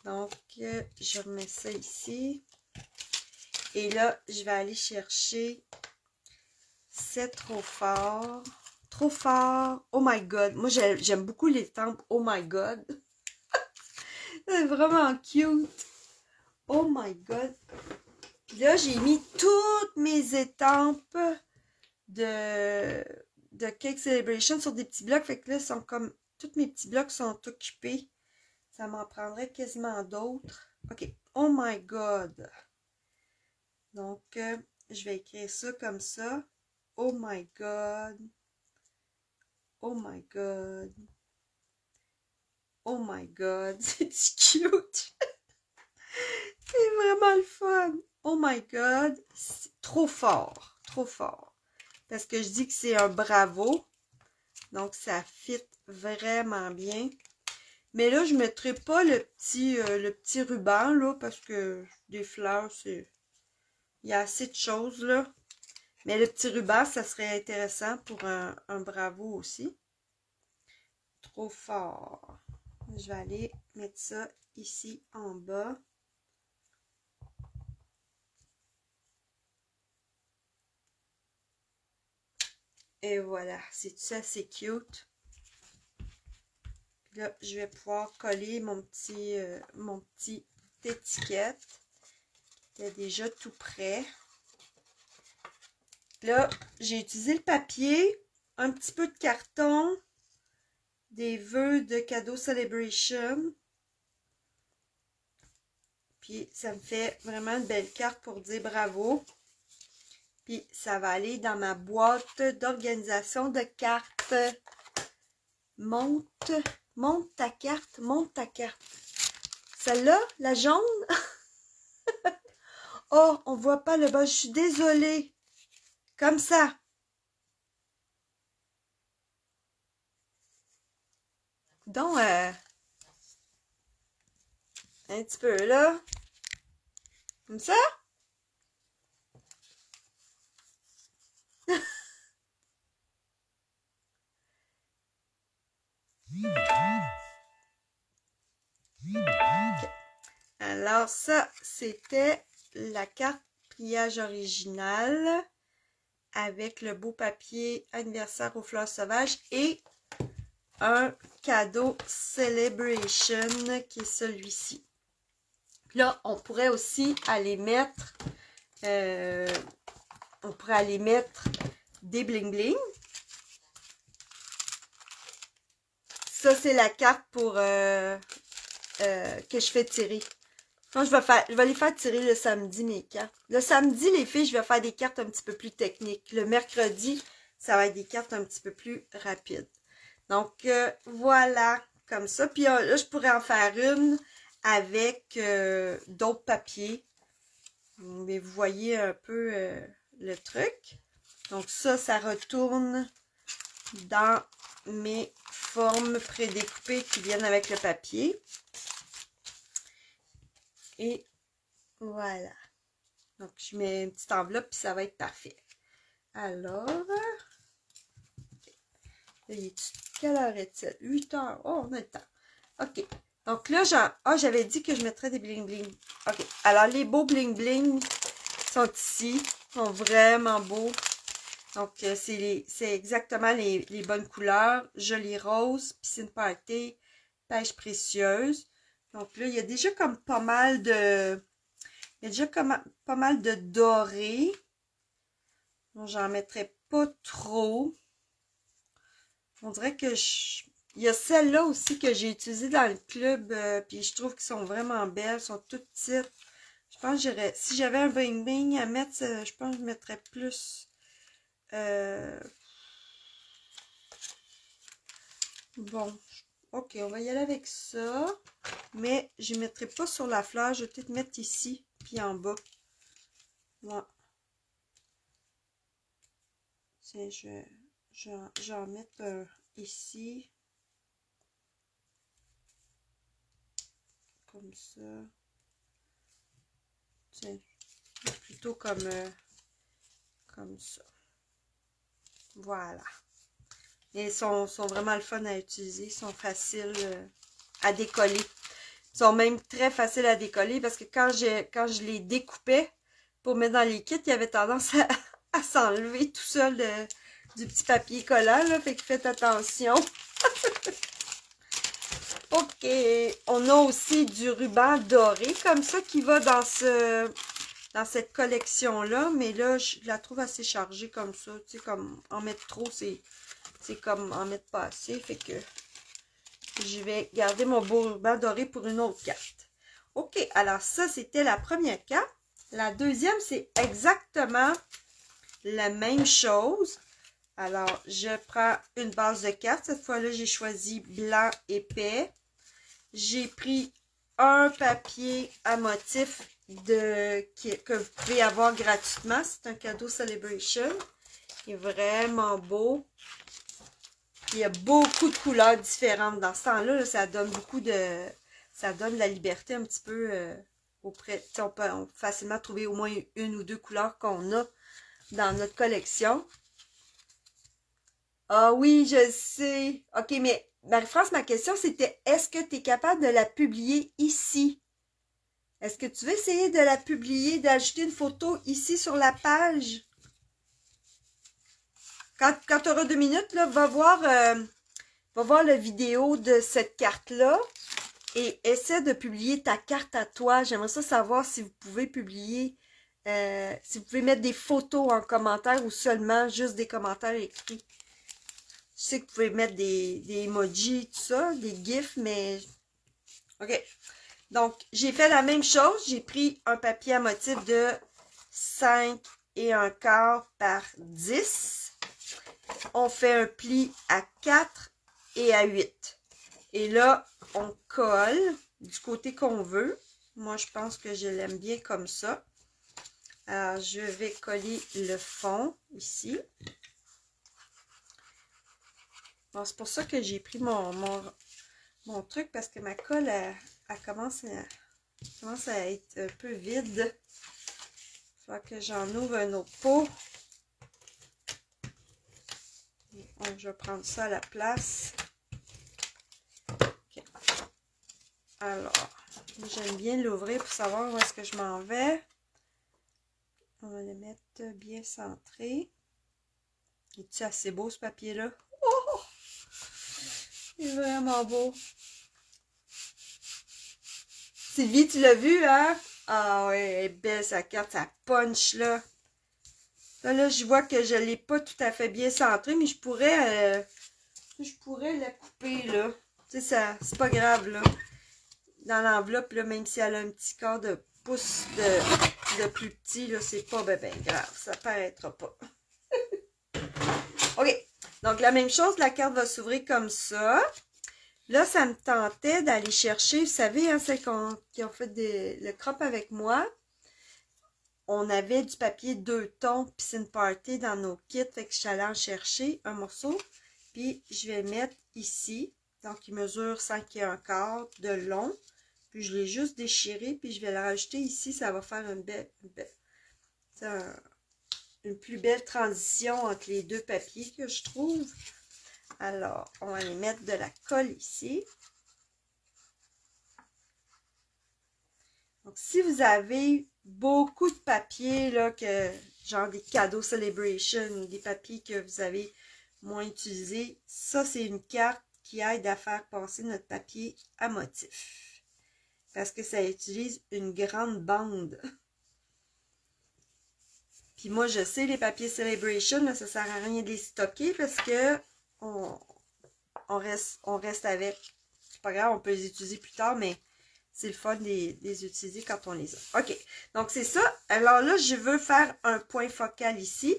Donc, je remets ça ici. Et là, je vais aller chercher C'est trop fort. Trop fort. Oh my God. Moi, j'aime beaucoup les estampes Oh my God. C'est vraiment cute. Oh my God. Puis là, j'ai mis toutes mes étampes de Cake Celebration sur des petits blocs. Fait que là, sont comme tous mes petits blocs sont occupés. Ça m'en prendrait quasiment d'autres. OK. Oh my God. Donc, je vais écrire ça comme ça. Oh my God. Oh my God. Oh my God. C'est cute. C'est vraiment le fun. Oh my God. C'est trop fort. Trop fort. Parce que je dis que c'est un bravo. Donc, ça fit vraiment bien. Mais là, je ne mettrai pas le petit ruban, là, parce que des fleurs, c'est... Il y a assez de choses, là. Mais le petit ruban, ça serait intéressant pour un bravo aussi. Trop fort. Je vais aller mettre ça ici en bas. Et voilà, c'est ça, c'est cute. Là, je vais pouvoir coller mon petit étiquette. C'est déjà tout prêt. Là, j'ai utilisé le papier, un petit peu de carton, des vœux de cadeau celebration. Puis, ça me fait vraiment une belle carte pour dire bravo. Puis, ça va aller dans ma boîte d'organisation de cartes. Monte ta carte, monte ta carte. Celle-là, la jaune. Oh, on voit pas le bas, je suis désolée. Comme ça. Donc, un petit peu là. Comme ça. Okay. Alors ça, c'était la carte pliage originale avec le beau papier anniversaire aux fleurs sauvages et un cadeau celebration qui est celui-ci. Là, on pourrait aussi aller mettre des bling bling. Ça, c'est la carte pour que je fais tirer. Quand je vais les faire tirer le samedi, mes cartes. Le samedi, les filles, je vais faire des cartes un petit peu plus techniques. Le mercredi, ça va être des cartes un petit peu plus rapides. Donc, voilà, comme ça. Puis là, je pourrais en faire une avec d'autres papiers. Mais vous voyez un peu le truc. Donc, ça retourne dans mes formes prédécoupées qui viennent avec le papier. Et voilà. Donc, je mets une petite enveloppe, puis ça va être parfait. Alors, quelle heure est-il? 8 heures. Oh, on a le temps. OK. Donc là, j'avais dit que je mettrais des bling-bling. OK. Alors, les beaux bling-bling sont ici. Ils sont vraiment beaux. Donc, c'est exactement les bonnes couleurs. Joli rose, piscine party, pêche précieuse. Donc là, il y a déjà comme pas mal de... Il y a déjà comme pas mal de doré. Donc, j'en mettrai pas trop. On dirait que il y a celle-là aussi que j'ai utilisée dans le club. Puis je trouve qu'elles sont vraiment belles. Elles sont toutes petites. Je pense que si j'avais un bling bling à mettre, je pense que je mettrais plus. Bon. Ok, on va y aller avec ça. Mais je ne mettrai pas sur la fleur. Je vais peut-être mettre ici. Puis en bas. Voilà. Tiens, je vais en mettre un ici. Comme ça. Tiens, plutôt comme ça. Voilà. Et ils sont vraiment le fun à utiliser. Ils sont faciles à décoller. Ils sont même très faciles à décoller parce que quand je les découpais pour mettre dans les kits, il y avait tendance à s'enlever tout seul du petit papier collant. Là, fait que faites attention. OK. On a aussi du ruban doré comme ça qui va dans cette collection-là. Mais là, je la trouve assez chargée comme ça. Tu sais, comme en mettre trop, c'est comme en mettre pas assez. Fait que je vais garder mon beau ruban doré pour une autre carte. OK. Alors ça, c'était la première carte. La deuxième, c'est exactement la même chose. Alors, je prends une base de cartes. Cette fois-là, j'ai choisi blanc épais. J'ai pris un papier à motif que vous pouvez avoir gratuitement. C'est un cadeau Celebration. Il est vraiment beau. Il y a beaucoup de couleurs différentes. Dans ce temps-là, là, ça donne beaucoup de... Ça donne de la liberté un petit peu auprès... On peut facilement trouver au moins une ou deux couleurs qu'on a dans notre collection. Ah oui, je sais. OK, mais Marie-France, ma question, c'était est-ce que tu es capable de la publier ici? Est-ce que tu veux essayer de la publier, d'ajouter une photo ici sur la page? Quand tu auras 2 minutes, là, va voir la vidéo de cette carte-là et essaie de publier ta carte à toi. J'aimerais ça savoir si vous pouvez publier, si vous pouvez mettre des photos en commentaire ou seulement juste des commentaires écrits. Je sais que vous pouvez mettre des emojis, tout ça, des gifs, mais... OK. Donc, j'ai fait la même chose. J'ai pris un papier à motif de 5 1/4 par 10. On fait un pli à 4 et à 8. Et là, on colle du côté qu'on veut. Moi, je pense que je l'aime bien comme ça. Alors, je vais coller le fond ici. Bon, c'est pour ça que j'ai pris mon truc parce que ma colle, elle commence à être un peu vide. Il faut que j'en ouvre un autre pot. Donc, je vais prendre ça à la place. Okay. Alors, j'aime bien l'ouvrir pour savoir où est-ce que je m'en vais. On va le mettre bien centré. Est-il assez beau ce papier-là? Oh! Il est vraiment beau. Sylvie, tu l'as vu, hein? Ah ouais, elle est belle sa carte, sa punch là. Là, je vois que je ne l'ai pas tout à fait bien centré, mais je pourrais la couper là. Tu sais, ça, c'est pas grave là. Dans l'enveloppe, là, même si elle a un petit quart de pouce de plus petit, là, c'est pas ben grave. Ça paraîtra pas. OK. Donc, la même chose, la carte va s'ouvrir comme ça. Là, ça me tentait d'aller chercher, vous savez, hein, celles qui ont fait le crop avec moi. On avait du papier 2 tons piscine party dans nos kits. Fait que je suis allée en chercher un morceau. Puis, je vais le mettre ici. Donc, il mesure 5 1/4 de long. Puis, je l'ai juste déchiré. Puis, je vais le rajouter ici. Ça va faire une plus belle transition entre les deux papiers que je trouve. Alors, on va les mettre de la colle ici. Donc, si vous avez beaucoup de papiers, là, genre des cadeaux Celebration, des papiers que vous avez moins utilisés, ça, c'est une carte qui aide à faire passer notre papier à motif. Parce que ça utilise une grande bande. Puis moi, je sais, les papiers Celebration, là, ça ne sert à rien de les stocker parce que on reste avec. C'est pas grave, on peut les utiliser plus tard, mais c'est le fun de les utiliser quand on les a. OK, donc c'est ça. Alors là, je veux faire un point focal ici.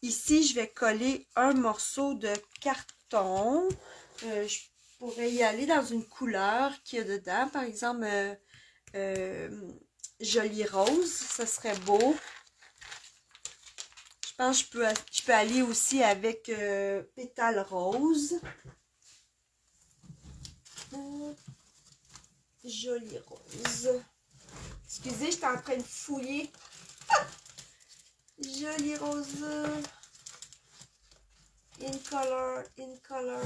Ici, je vais coller un morceau de carton. Je pourrais y aller dans une couleur qu'il y a dedans. Par exemple, joli rose, ça serait beau. Je pense que je peux aller aussi avec pétale rose. Joli rose. Excusez, j'étais en train de fouiller. Joli rose. In color, in color.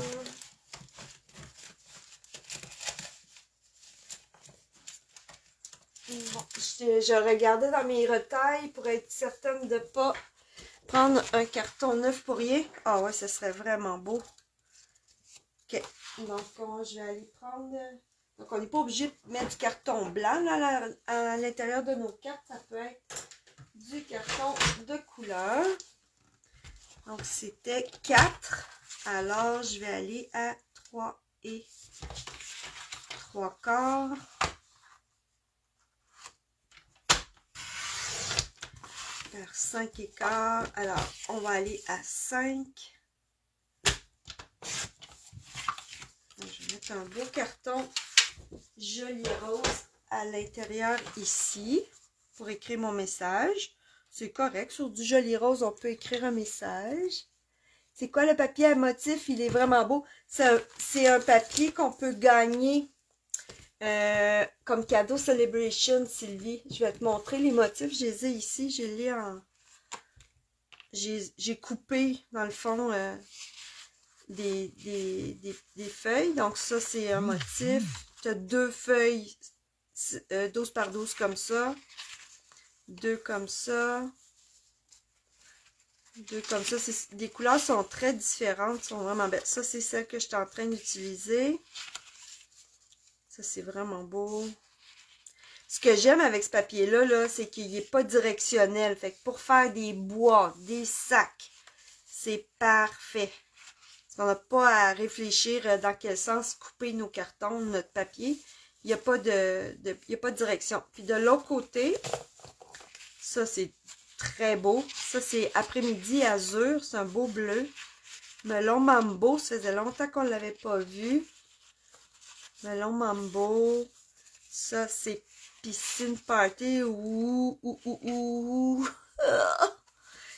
Bon, je regardais dans mes retailles pour être certaine de ne pas prendre un carton neuf pour rien. Ah ouais, ce serait vraiment beau. Ok, donc je vais aller prendre... Donc on n'est pas obligé de mettre du carton blanc là, à l'intérieur de nos cartes. Ça peut être du carton de couleur. Donc c'était 4. Alors je vais aller à 3 et 3/4. Faire 5/4. Alors, on va aller à 5. Je vais mettre un beau carton joli rose à l'intérieur ici pour écrire mon message. C'est correct. Sur du joli rose, on peut écrire un message. C'est quoi le papier à motif? Il est vraiment beau. C'est un papier qu'on peut gagner comme cadeau Celebration, Sylvie. Je vais te montrer les motifs. Je les ai ici. Je les ai en... J'ai coupé, dans le fond, des feuilles. Donc, ça, c'est un motif. Tu as 2 feuilles 12 par 12 comme ça. 2 comme ça. 2 comme ça. Les couleurs sont très différentes. Sont vraiment belles. Ça, c'est celle que je suis en train d'utiliser. Ça, c'est vraiment beau. Ce que j'aime avec ce papier-là, c'est qu'il n'est pas directionnel. Fait que pour faire des boîtes, des sacs, c'est parfait. On n'a pas à réfléchir dans quel sens couper nos cartons, notre papier. Il n'y a pas de direction. Puis de l'autre côté, ça, c'est très beau. Ça, c'est après-midi azur. C'est un beau bleu. Melon Mambo, ça faisait longtemps qu'on ne l'avait pas vu. Melon Mambo. Ça, c'est Piscine Party. Ouh.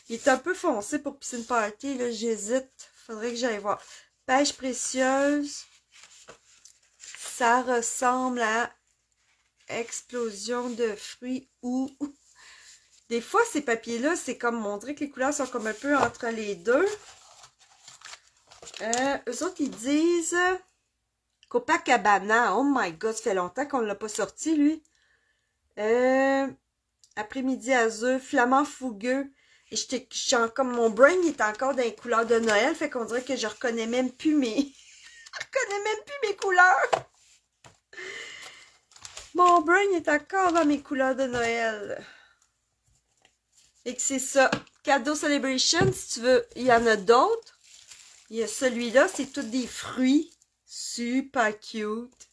Il est un peu foncé pour Piscine Party. Là, j'hésite. Faudrait que j'aille voir. Pêche précieuse. Ça ressemble à explosion de fruits ou... Des fois, ces papiers-là, c'est comme... On dirait que les couleurs sont comme un peu entre les deux. Eux autres, ils disent... Copacabana. Oh my god, ça fait longtemps qu'on ne l'a pas sorti, lui. Après-midi azur, flamand fougueux. Et comme mon brain est encore dans les couleurs de Noël, fait qu'on dirait que je reconnais même plus mes couleurs. Mon brain est encore dans mes couleurs de Noël. Et que c'est ça. Cadeau Celebration, si tu veux, il y en a d'autres. Il y a celui-là, c'est tous des fruits. Super cute.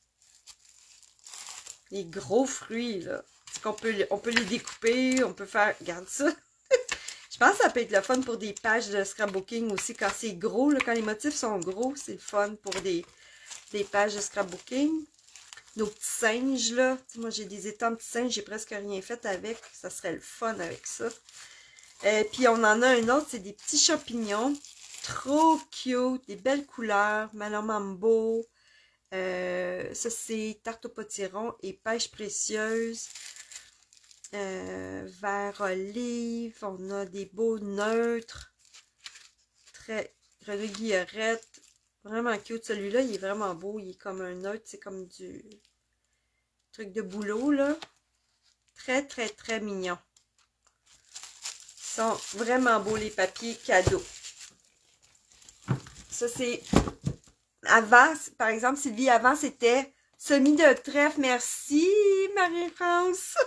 Les gros fruits, là. On peut les découper, on peut faire... Regarde ça. Je pense que ça peut être le fun pour des pages de scrapbooking aussi. Quand c'est gros, là, quand les motifs sont gros, c'est le fun pour des pages de scrapbooking. Nos petits singes, là. Tu sais, moi, j'ai des étampes de singes, j'ai presque rien fait avec. Ça serait le fun avec ça. Puis, on en a un autre, c'est des petits champignons. Trop cute, des belles couleurs. Melon Mambo. Ça, c'est tarte au potiron et pêche précieuse. Vert olive, on a des beaux neutres, très grenouille guillerette, vraiment cute. Celui-là, il est vraiment beau, il est comme un neutre, c'est comme du truc de boulot, là. Très, très, très mignon. Ils sont vraiment beaux, les papiers cadeaux. Ça, c'est... Avant, par exemple, Sylvie, avant, c'était semis de trèfle. Merci, Marie-France.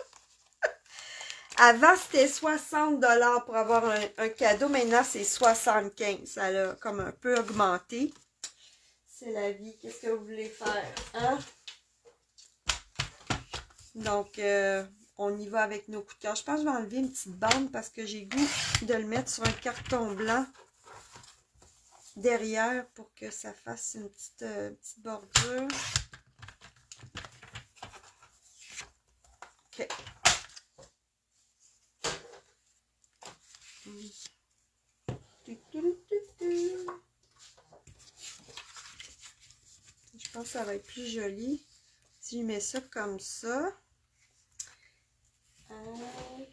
Avant, c'était 60 $ pour avoir un cadeau. Maintenant, c'est 75 $. Ça a comme un peu augmenté. C'est la vie. Qu'est-ce que vous voulez faire? Hein? Donc, on y va avec nos coups de cœur. Je pense que je vais enlever une petite bande parce que j'ai goût de le mettre sur un carton blanc derrière pour que ça fasse une petite bordure. OK. Je pense que ça va être plus joli si je mets ça comme ça.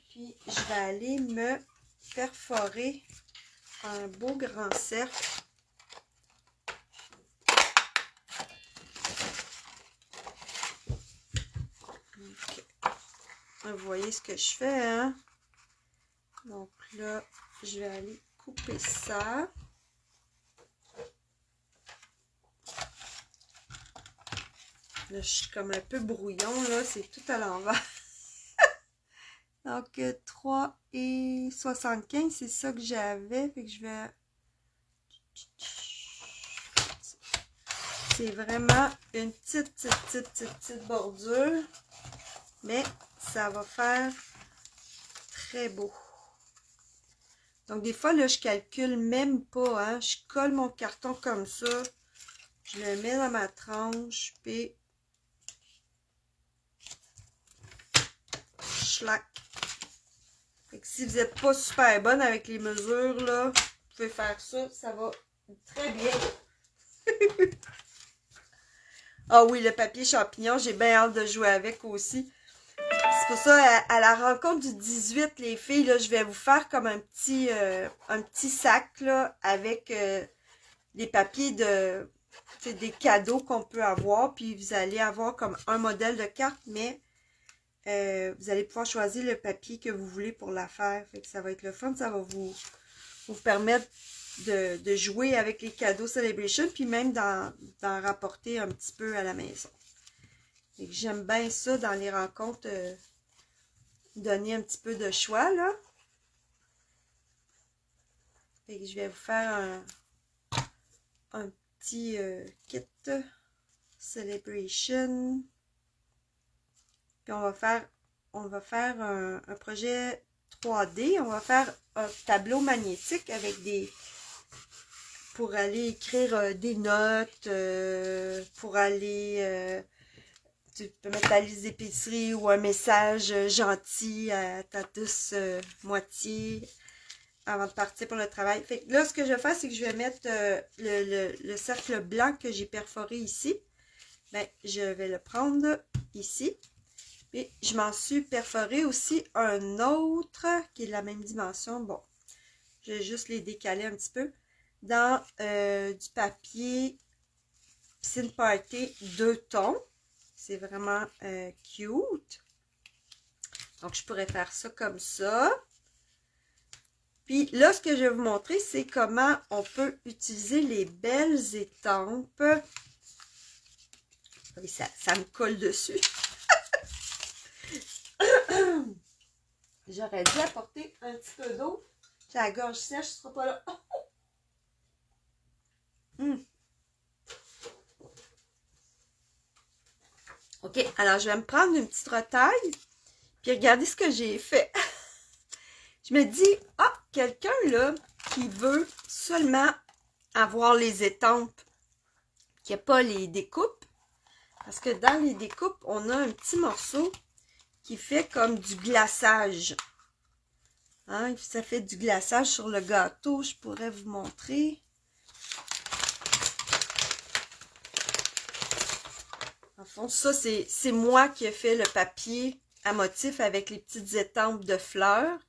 Puis je vais aller me perforer un beau grand cercle Vous voyez ce que je fais, hein? Donc là, je vais aller couper ça. Là, je suis comme un peu brouillon, là. C'est tout à l'envers. Donc, 3,75, c'est ça que j'avais. Fait que je vais... C'est vraiment une petite bordure. Mais ça va faire très beau. Donc, des fois, là, je calcule même pas, hein. Je colle mon carton comme ça. Je le mets dans ma tranche, puis... Schlac. Fait que si vous n'êtes pas super bonne avec les mesures, là, vous pouvez faire ça. Ça va très bien. Ah oui, le papier champignon, j'ai bien hâte de jouer avec aussi. C'est pour ça, à la rencontre du 18, les filles, là, je vais vous faire comme un petit sac, là, avec des papiers des cadeaux qu'on peut avoir. Puis vous allez avoir comme un modèle de carte, mais vous allez pouvoir choisir le papier que vous voulez pour la faire. Fait que ça va être le fun, ça va vous permettre de jouer avec les cadeaux Celebration, puis même d'en rapporter un petit peu à la maison. J'aime bien ça dans les rencontres, donner un petit peu de choix, là. Fait que je vais vous faire un petit kit Celebration. Puis on va faire un projet 3D. On va faire un tableau magnétique avec pour aller écrire des notes, pour aller... tu peux mettre ta liste d'épicerie ou un message gentil à ta douce moitié avant de partir pour le travail. Fait que là, ce que je vais faire, c'est que je vais mettre le cercle blanc que j'ai perforé ici. Ben, je vais le prendre ici. Et je m'en suis perforé aussi un autre qui est de la même dimension. Bon, je vais juste les décaler un petit peu. Dans du papier Piscine Party 2 tons. C'est vraiment cute. Donc, je pourrais faire ça comme ça. Puis là, ce que je vais vous montrer, c'est comment on peut utiliser les belles étampes. Oui, ça me colle dessus. J'aurais dû apporter un petit peu d'eau. J'ai la gorge sèche, ce sera pas là. OK, alors je vais me prendre une petite retaille. Puis regardez ce que j'ai fait. Je me dis, ah, quelqu'un là qui veut seulement avoir les étampes, qui n'a pas les découpes. Parce que dans les découpes, on a un petit morceau qui fait comme du glaçage. Hein, ça fait du glaçage sur le gâteau. Je pourrais vous montrer. En fond, ça, c'est moi qui ai fait le papier à motif avec les petites étampes de fleurs.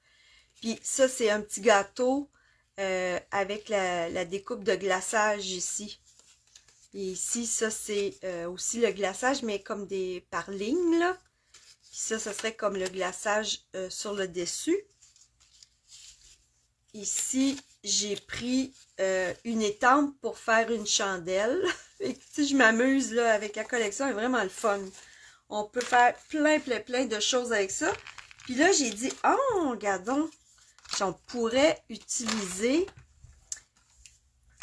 Puis ça, c'est un petit gâteau avec la découpe de glaçage ici. Et ici, ça, c'est aussi le glaçage, mais comme par ligne, là. Puis ça serait comme le glaçage sur le dessus. Ici, j'ai pris une étampe pour faire une chandelle. Et si je m'amuse là avec la collection, c'est vraiment le fun. On peut faire plein de choses avec ça. Puis là, j'ai dit, oh, regardons, on pourrait utiliser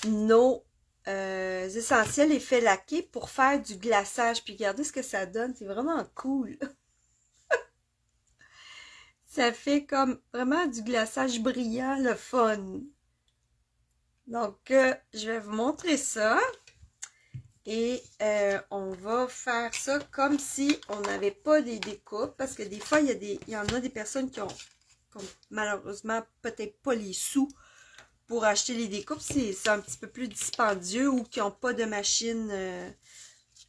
nos essentiels effets laqués pour faire du glaçage. Puis regardez ce que ça donne, c'est vraiment cool. Ça fait comme vraiment du glaçage brillant, le fun. Donc, je vais vous montrer ça. Et on va faire ça comme si on n'avait pas des découpes. Parce que des fois, il y en a des personnes qui ont malheureusement peut-être pas les sous pour acheter les découpes. C'est un petit peu plus dispendieux ou qui n'ont pas de machine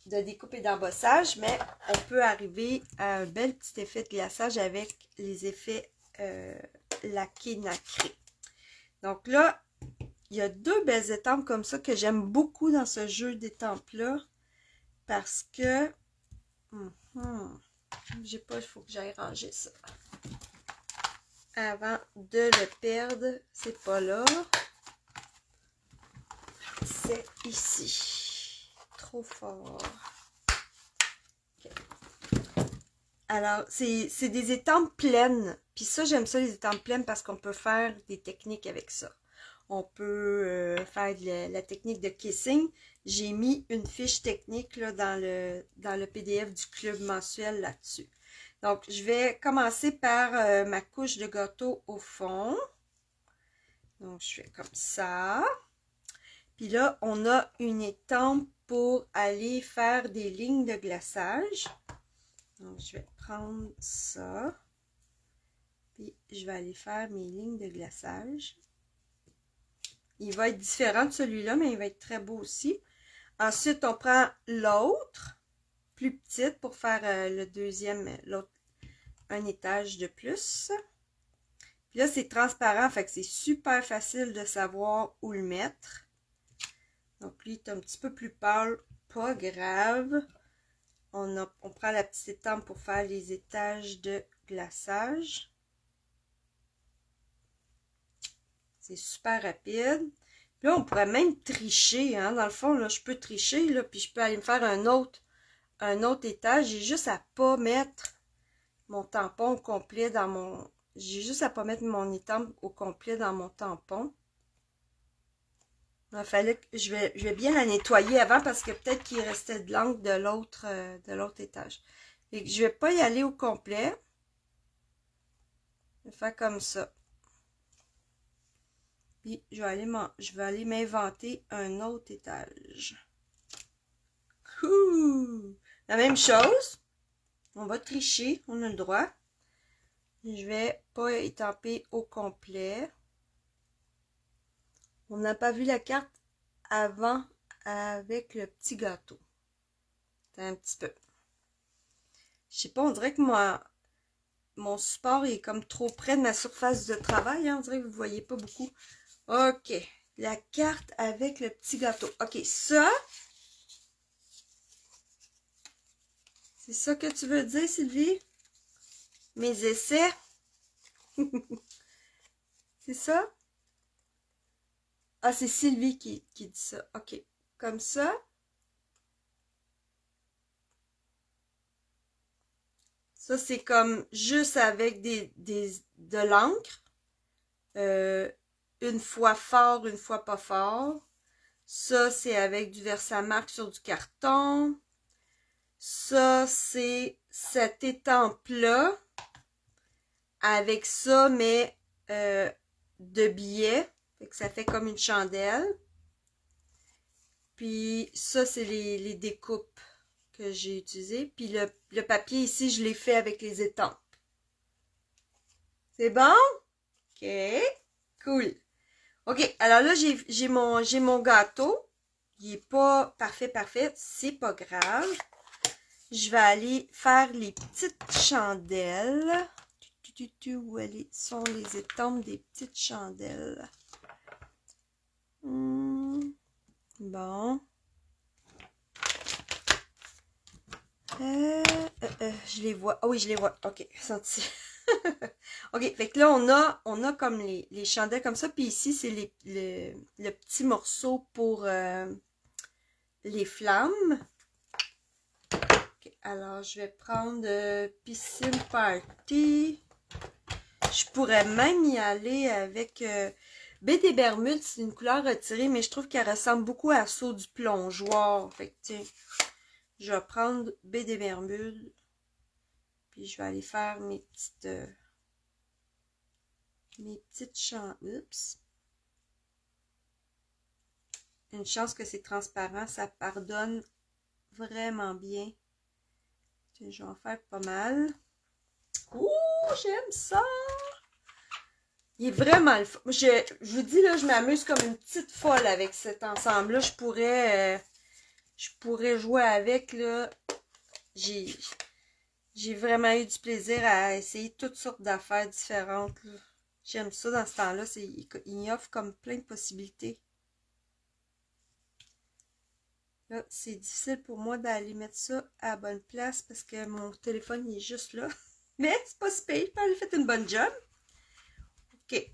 de découpe et d'embossage. Mais on peut arriver à un bel petit effet de glaçage avec les effets laqués nacrés. Donc là, il y a deux belles étampes comme ça que j'aime beaucoup dans ce jeu d'étampes-là. Parce que... J'ai pas, il faut que j'aille ranger ça. Avant de le perdre, c'est pas là. C'est ici. Trop fort. Okay. Alors, c'est des étampes pleines. Puis ça, j'aime ça, les étampes pleines, parce qu'on peut faire des techniques avec ça. On peut faire la technique de kissing. J'ai mis une fiche technique là, dans le PDF du club mensuel là-dessus. Donc, je vais commencer par ma couche de gâteau au fond. Donc, je fais comme ça. Puis là, on a une étampe pour aller faire des lignes de glaçage. Donc, je vais prendre ça. Puis, je vais aller faire mes lignes de glaçage. Il va être différent de celui-là, mais il va être très beau aussi. Ensuite, on prend l'autre, plus petite, pour faire le deuxième, l'autre, un étage de plus. Puis là, c'est transparent, fait que c'est super facile de savoir où le mettre. Donc, lui, il est un petit peu plus pâle, pas grave. On prend la petite étampe pour faire les étages de glaçage. C'est super rapide. Puis là, on pourrait même tricher, hein. Dans le fond, là, je peux tricher, là, puis je peux aller me faire un autre étage. J'ai juste à pas mettre mon tampon au complet dans mon... J'ai juste à pas mettre mon étampe au complet dans mon tampon. Il fallait que je vais bien la nettoyer avant, parce que peut-être qu'il restait de l'encre de l'autre étage. Et je vais pas y aller au complet. Je vais faire comme ça. Puis, je vais aller m'inventer un autre étage. Cool! La même chose. On va tricher. On a le droit. Je vais pas étamper au complet. On n'a pas vu la carte avant avec le petit gâteau. C'est un petit peu. Je sais pas, on dirait que mon support est comme trop près de ma surface de travail. Hein? On dirait que vous ne voyez pas beaucoup. OK. La carte avec le petit gâteau. OK, ça. C'est ça que tu veux dire, Sylvie? Mes essais? C'est ça? Ah, c'est Sylvie qui dit ça. OK. Comme ça. Ça, c'est comme juste avec de l'encre. Une fois fort, une fois pas fort. Ça, c'est avec du Versamark sur du carton. Ça, c'est cette étampe-là. Avec ça, mais de billets. Fait que ça fait comme une chandelle. Puis ça, c'est les découpes que j'ai utilisées. Puis le papier ici, je l'ai fait avec les étampes. C'est bon? OK. Cool. OK, alors là, j'ai mon gâteau. Il n'est pas parfait. C'est pas grave. Je vais aller faire les petites chandelles. Où sont les étampes des petites chandelles? Bon. Je les vois. Ah oui, je les vois. OK, senti. OK, fait que là, on a comme les chandelles comme ça. Puis ici, c'est le petit morceau pour les flammes. Okay, alors, je vais prendre Piscine Party. Je pourrais même y aller avec baie des Bermudes. C'est une couleur retirée, mais je trouve qu'elle ressemble beaucoup à Saut du plongeoir. Fait que, tiens, je vais prendre baie des Bermudes. Puis, je vais aller faire mes petites chandelles. Oups. Une chance que c'est transparent. Ça pardonne vraiment bien. Tiens, je vais en faire pas mal. Ouh, j'aime ça! Il est vraiment le fun. Je vous dis, là, je m'amuse comme une petite folle avec cet ensemble-là. Je pourrais jouer avec, là. J'ai vraiment eu du plaisir à essayer toutes sortes d'affaires différentes. J'aime ça dans ce temps-là. Il offre comme plein de possibilités. Là, c'est difficile pour moi d'aller mettre ça à la bonne place parce que mon téléphone il est juste là. Mais c'est pas si pire, j'ai fait une bonne job. OK.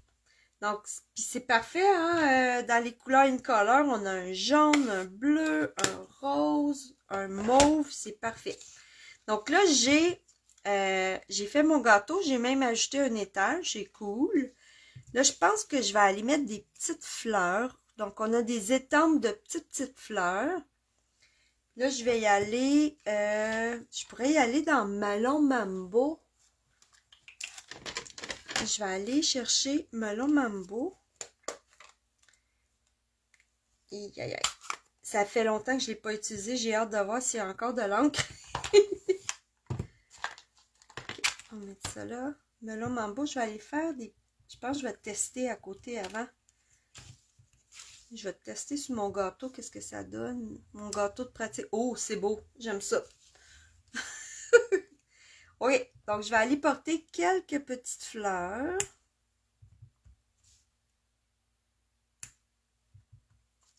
Donc, puis c'est parfait, hein? Dans les couleurs in color, on a un jaune, un bleu, un rose, un mauve, c'est parfait. Donc là, j'ai fait mon gâteau, j'ai même ajouté un étage, c'est cool. Là, je pense que je vais aller mettre des petites fleurs. Donc, on a des étampes de petites fleurs. Là, je vais y aller, je pourrais y aller dans Melon Mambo. Je vais aller chercher Melon Mambo. Et, aïe, aïe. Ça fait longtemps que je ne l'ai pas utilisé. J'ai hâte de voir s'il y a encore de l'encre. Okay, on va mettre ça là. Melon Mambo, je vais aller faire des... Je pense que je vais tester à côté avant. Je vais tester sur mon gâteau. Qu'est-ce que ça donne? Mon gâteau de pratique. Oh, c'est beau. J'aime ça. Oui, donc je vais aller porter quelques petites fleurs.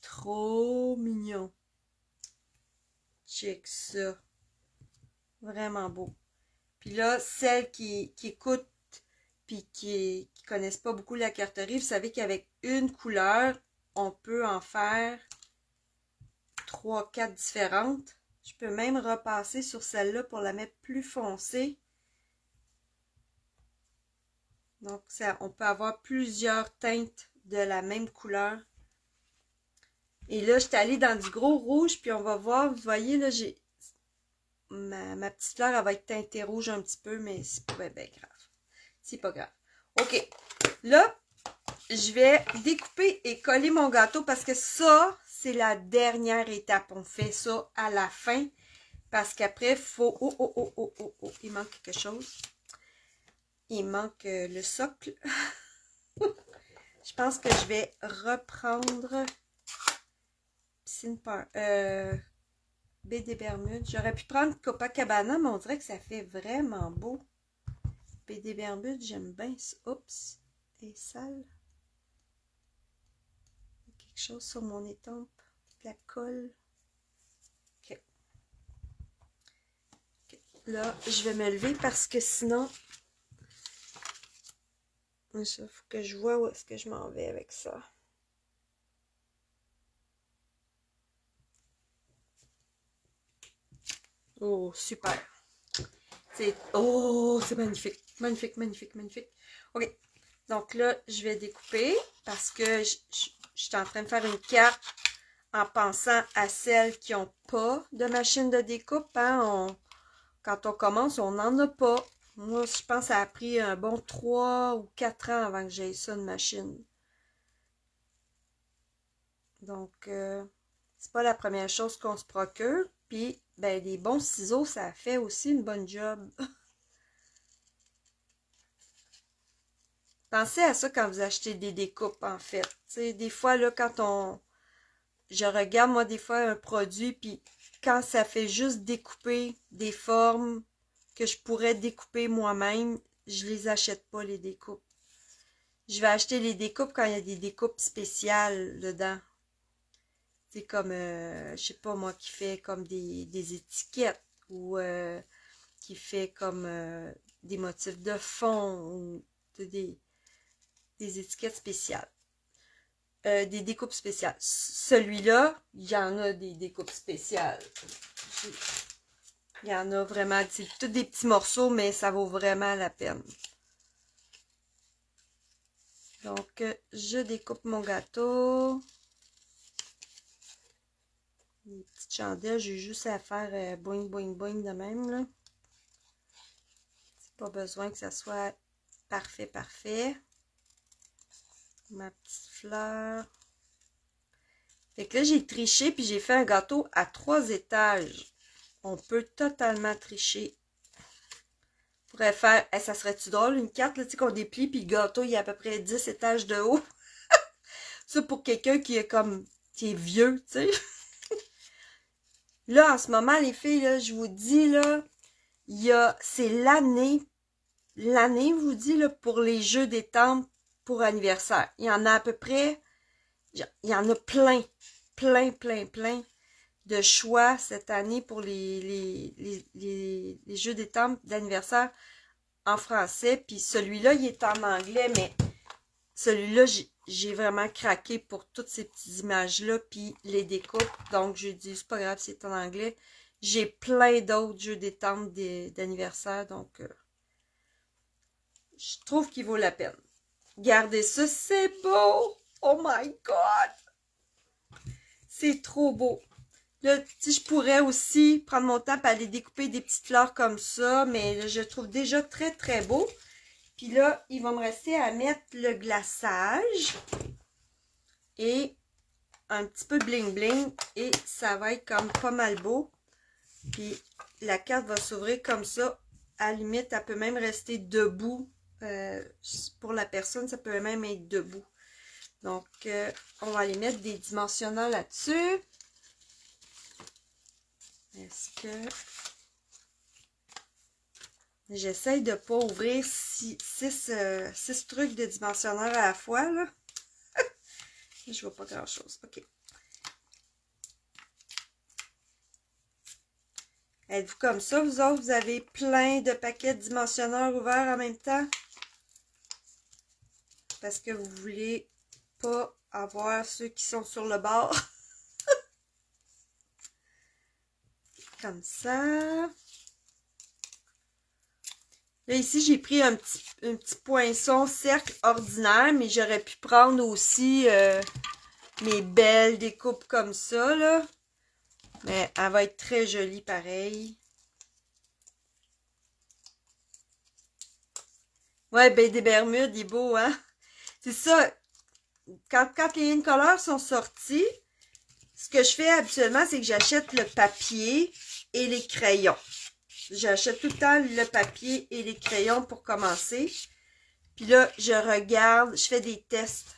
Trop mignon. Check ça. Vraiment beau. Puis là, celles qui écoutent puis qui connaissent pas beaucoup la carterie, vous savez qu'avec une couleur, on peut en faire 3, 4 différentes. Je peux même repasser sur celle-là pour la mettre plus foncée. Donc, ça, on peut avoir plusieurs teintes de la même couleur. Et là, je suis allée dans du gros rouge, puis on va voir, vous voyez, là, j'ai ma petite fleur, elle va être teintée rouge un petit peu, mais c'est pas bien grave. C'est pas grave. OK. Là, je vais découper et coller mon gâteau parce que ça, c'est la dernière étape. On fait ça à la fin parce qu'après, il faut... Oh, il manque quelque chose. Il manque le socle. Je pense que je vais reprendre Piscine Baie des Bermudes. J'aurais pu prendre Copacabana, mais on dirait que ça fait vraiment beau. Baie des Bermudes, j'aime bien. Oups, et sale. Il y a quelque chose sur mon étampe. De la colle. OK. OK. Là, je vais me lever parce que sinon... Il faut que je vois où est-ce que je m'en vais avec ça. Oh, super. Oh, c'est magnifique. Magnifique, magnifique, magnifique. OK. Donc là, je vais découper parce que je suis en train de faire une carte en pensant à celles qui n'ont pas de machine de découpe. Hein? Quand on commence, on n'en a pas. Moi, je pense que ça a pris un bon 3 ou 4 ans avant que j'aie ça, une machine. Donc, c'est pas la première chose qu'on se procure. Puis, ben, des bons ciseaux, ça fait aussi une bonne job. Pensez à ça quand vous achetez des découpes, en fait. T'sais, des fois, là, quand je regarde, moi, des fois, un produit, puis quand ça fait juste découper des formes que je pourrais découper moi-même, je les achète pas, les découpes. Je vais acheter les découpes quand il y a des découpes spéciales dedans. C'est comme, je sais pas moi, qui fait comme des étiquettes ou qui fait comme des motifs de fond ou des étiquettes spéciales. Des découpes spéciales. Celui-là, il y en a des découpes spéciales. Il y en a vraiment, c'est tous des petits morceaux, mais ça vaut vraiment la peine. Donc, je découpe mon gâteau. Les petites chandelles, j'ai juste à faire boing, boing, boing de même, là. C'est pas besoin que ça soit parfait, parfait. Ma petite fleur. Fait que là, j'ai triché, puis j'ai fait un gâteau à 3 étages. On peut totalement tricher. On pourrait faire, ça serait-tu drôle, une carte, là, tu sais, qu'on déplie, puis le gâteau, il y a à peu près 10 étages de haut. Ça, pour quelqu'un qui est comme, qui est vieux, tu sais. Là, en ce moment, les filles, là, je vous dis, là, c'est l'année, je vous dis, là, pour les jeux d'étampes pour anniversaire. Il y en a à peu près, il y en a plein. de choix cette année pour les jeux d'étampes d'anniversaire en français. Puis celui-là, il est en anglais, mais celui-là, j'ai vraiment craqué pour toutes ces petites images-là, puis les découpes. Donc, je dis, c'est pas grave, c'est en anglais. J'ai plein d'autres jeux d'étampes d'anniversaire, donc je trouve qu'il vaut la peine. Regardez ça, c'est beau! Oh my God! C'est trop beau! Là, si je pourrais aussi prendre mon temps et aller découper des petites fleurs comme ça, mais là, je trouve déjà très, très beau. Puis là, il va me rester à mettre le glaçage et un petit peu bling bling et ça va être comme pas mal beau. Puis la carte va s'ouvrir comme ça. À la limite, elle peut même rester debout. Pour la personne, ça peut même être debout. Donc, on va aller mettre des dimensionnels là-dessus. Est-ce que... J'essaye de ne pas ouvrir 6 trucs de dimensionneur à la fois, là. Je vois pas grand-chose. OK. Êtes-vous comme ça, vous autres? Vous avez plein de paquets de dimensionneurs ouverts en même temps? Parce que vous voulez pas avoir ceux qui sont sur le bord. Comme ça. Là, ici, j'ai pris un petit poinçon cercle ordinaire, mais j'aurais pu prendre aussi mes belles découpes comme ça, là. Mais elle va être très jolie pareil. Ouais, ben des Bermudes, il est beau, hein? C'est ça. Quand les In-Color sont sortis, ce que je fais habituellement, c'est que j'achète le papier et les crayons. J'achète tout le temps le papier et les crayons pour commencer. Puis là, je regarde, je fais des tests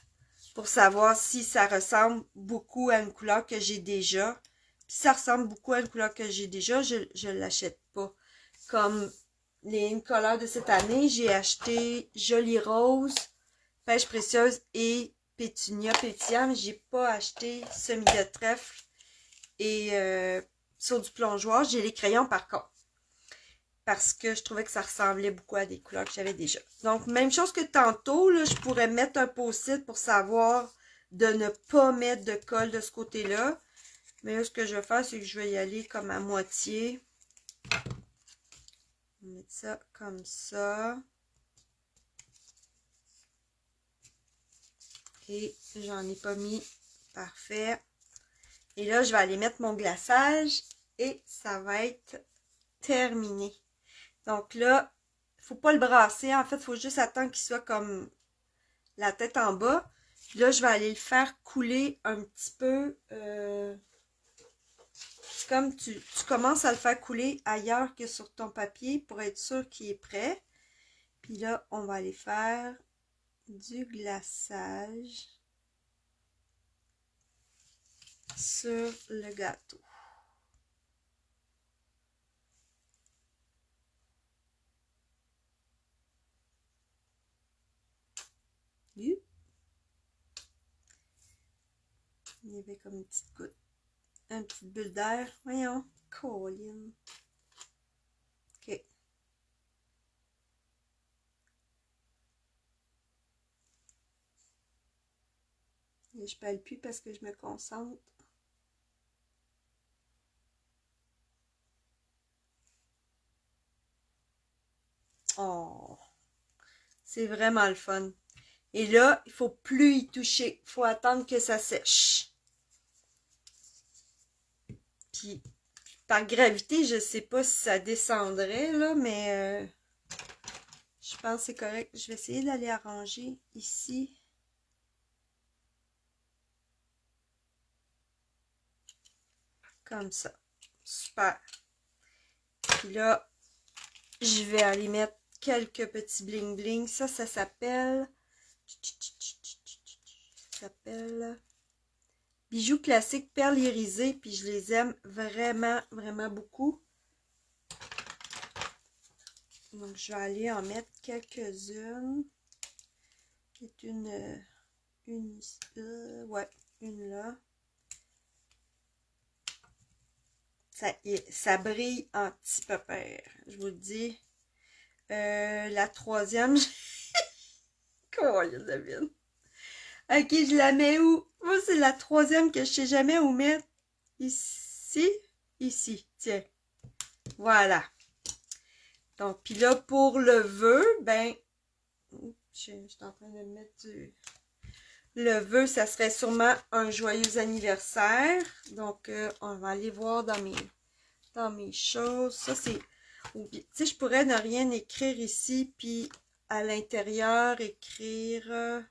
pour savoir si ça ressemble beaucoup à une couleur que j'ai déjà. Si ça ressemble beaucoup à une couleur que j'ai déjà, je ne l'achète pas. Comme les In-Color de cette année, j'ai acheté Joli Rose, Pêche Précieuse et Pétunia Pétillant, mais j'ai pas acheté Semis de Trèfle et Saut du Plongeoir. J'ai les crayons par contre. Parce que je trouvais que ça ressemblait beaucoup à des couleurs que j'avais déjà. Donc, même chose que tantôt, là, je pourrais mettre un post-it pour savoir de ne pas mettre de colle de ce côté-là. Mais là, ce que je vais faire, c'est que je vais y aller comme à moitié. On va mettre ça comme ça. Et j'en ai pas mis. Parfait. Et là, je vais aller mettre mon glaçage et ça va être terminé. Donc là, il ne faut pas le brasser. En fait, il faut juste attendre qu'il soit comme la tête en bas. Puis là, je vais aller le faire couler un petit peu. Comme tu commences à le faire couler ailleurs que sur ton papier pour être sûr qu'il est prêt. Puis là, on va aller faire du glaçage sur le gâteau. Il y avait comme une petite goutte, une petite bulle d'air. Voyons, Colin. OK. Et je parle plus parce que je me concentre. Oh, c'est vraiment le fun. Et là, il faut plus y toucher. Il faut attendre que ça sèche. Puis, par gravité, je sais pas si ça descendrait, là, mais je pense que c'est correct. Je vais essayer d'aller arranger ici. Comme ça. Super. Puis là, je vais aller mettre quelques petits bling bling. Ça s'appelle... Ça s'appelle... Bijoux classiques perles irisées. Puis je les aime vraiment, vraiment beaucoup. Donc, je vais aller en mettre quelques-unes. C'est une là. Ça brille en petit pépère. Je vous le dis. La troisième, comment il y a David? Ok, je la mets où? Moi, c'est la troisième que je sais jamais où mettre. Ici. Ici, tiens. Voilà. Donc, puis là, pour le vœu, ben, je suis en train de mettre du... Le vœu, ça serait sûrement un joyeux anniversaire. Donc, on va aller voir dans mes choses. Ça, c'est... Tu sais, je pourrais ne rien écrire ici, puis à l'intérieur, écrire...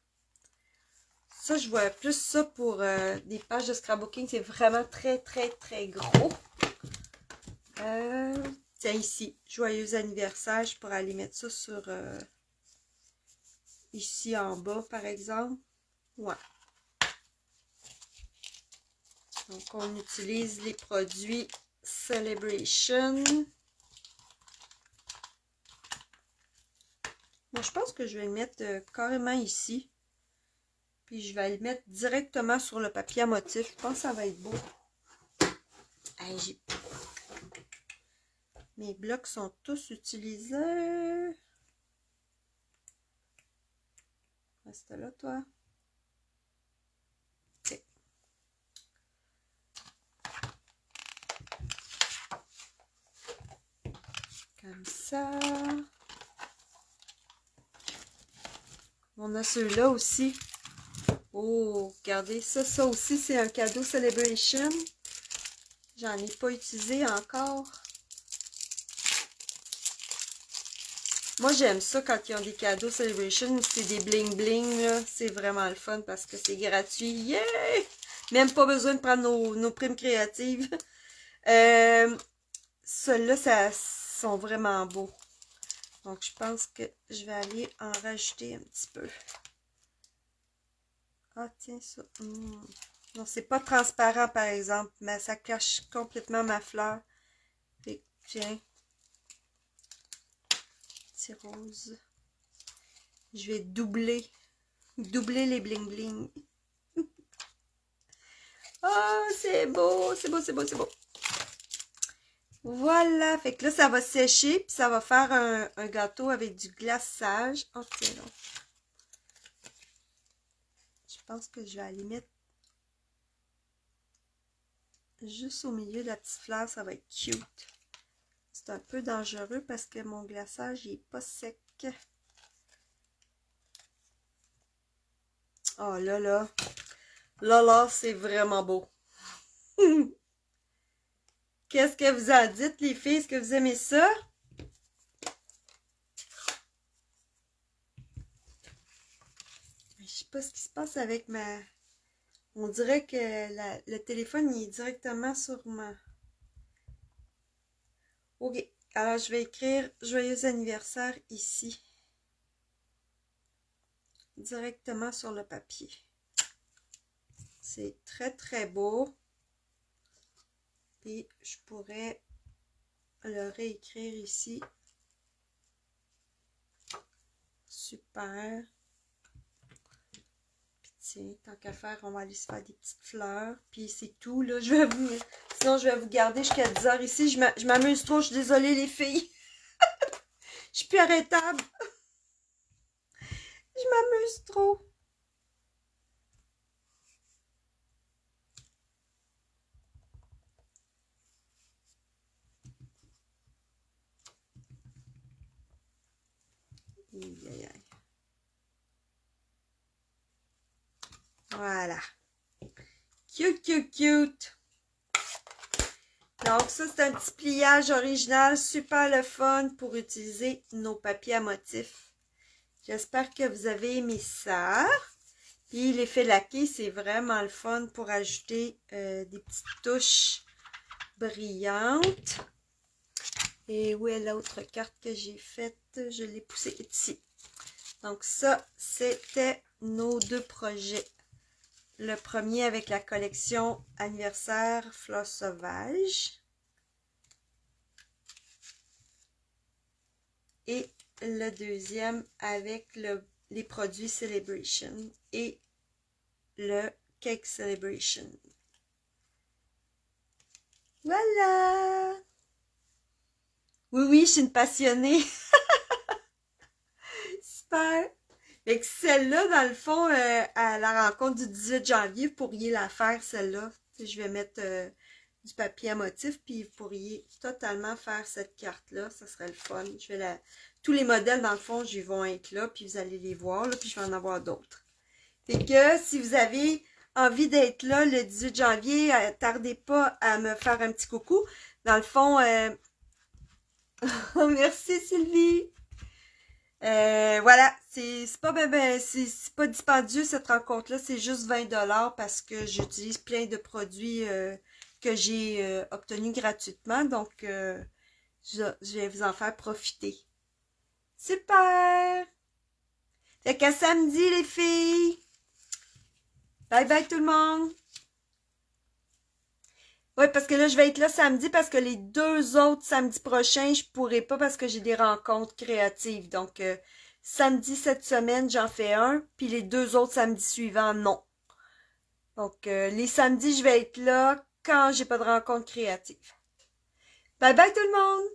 Ça, je vois plus ça pour des pages de scrapbooking. C'est vraiment très, très, très gros. Tiens, ici, joyeux anniversaire. Je pourrais aller mettre ça sur... ici en bas, par exemple. Ouais. Donc, on utilise les produits Celebration. Moi, je pense que je vais le mettre carrément ici. Puis, je vais le mettre directement sur le papier à motif. Je pense que ça va être beau. Hey, mes blocs sont tous utilisés. Reste là, toi. Okay. Comme ça. On a ceux-là aussi. Oh, regardez, ça aussi, c'est un cadeau Celebration. J'en ai pas utilisé encore. Moi, j'aime ça quand ils ont des cadeaux Celebration. C'est des bling-bling, là. C'est vraiment le fun parce que c'est gratuit. Yeah! Même pas besoin de prendre nos primes créatives. Ceux-là, ça sont vraiment beaux. Donc, je pense que je vais aller en rajouter un petit peu. Ah, tiens, ça. Non, c'est pas transparent, par exemple, mais ça cache complètement ma fleur. Et, tiens. Petit rose. Je vais doubler les bling-bling. Oh, c'est beau, c'est beau, c'est beau, c'est beau. Voilà, fait que là, ça va sécher, puis ça va faire un gâteau avec du glaçage. Oh, tiens, non. Je pense que je vais aller mettre juste au milieu de la petite fleur, ça va être cute. C'est un peu dangereux parce que mon glaçage, il n'est pas sec. Oh là là. Là, c'est vraiment beau. Qu'est-ce que vous en dites, les filles? Est-ce que vous aimez ça? Je sais pas ce qui se passe avec ma... On dirait que le téléphone il est directement sur ma... Ok, alors je vais écrire « Joyeux anniversaire » ici. Directement sur le papier. C'est très, très beau. Puis, je pourrais le réécrire ici. Super. Puis, tiens, tant qu'à faire, on va aller se faire des petites fleurs. Puis, c'est tout, là. Sinon, je vais vous garder jusqu'à 10 h ici. Je m'amuse trop. Je suis désolée, les filles. Je suis plus arrêtable. Je m'amuse trop. Voilà. Cute, cute, cute. Donc, ça, c'est un petit pliage original. Super le fun pour utiliser nos papiers à motifs. J'espère que vous avez aimé ça. Puis, l'effet laqué, c'est vraiment le fun pour ajouter des petites touches brillantes. Et où est l'autre carte que j'ai faite? Je l'ai poussée ici. Donc ça, c'était nos deux projets. Le premier avec la collection anniversaire Fleurs sauvages. Et le deuxième avec les produits Celebration et le Cake Celebration. Voilà! Oui, oui, je suis une passionnée. Super! Fait que celle-là, dans le fond, à la rencontre du 18 janvier, vous pourriez la faire, celle-là. Je vais mettre du papier à motif, puis vous pourriez totalement faire cette carte-là. Ça serait le fun. Tous les modèles, dans le fond, ils vont être là, puis vous allez les voir, là, puis je vais en avoir d'autres. Fait que si vous avez envie d'être là le 18 janvier, tardez pas à me faire un petit coucou. Dans le fond, merci Sylvie. Voilà, c'est pas c'est pas dispendieux cette rencontre-là, c'est juste 20$ parce que j'utilise plein de produits que j'ai obtenus gratuitement, donc je vais vous en faire profiter. Super! Fait qu'à samedi les filles! Bye bye tout le monde! Oui, parce que là, je vais être là samedi parce que les 2 autres samedis prochains, je pourrai pas parce que j'ai des rencontres créatives. Donc, samedi cette semaine, j'en fais un, puis les 2 autres samedis suivants, non. Donc, les samedis, je vais être là quand j'ai pas de rencontre créative. Bye bye tout le monde!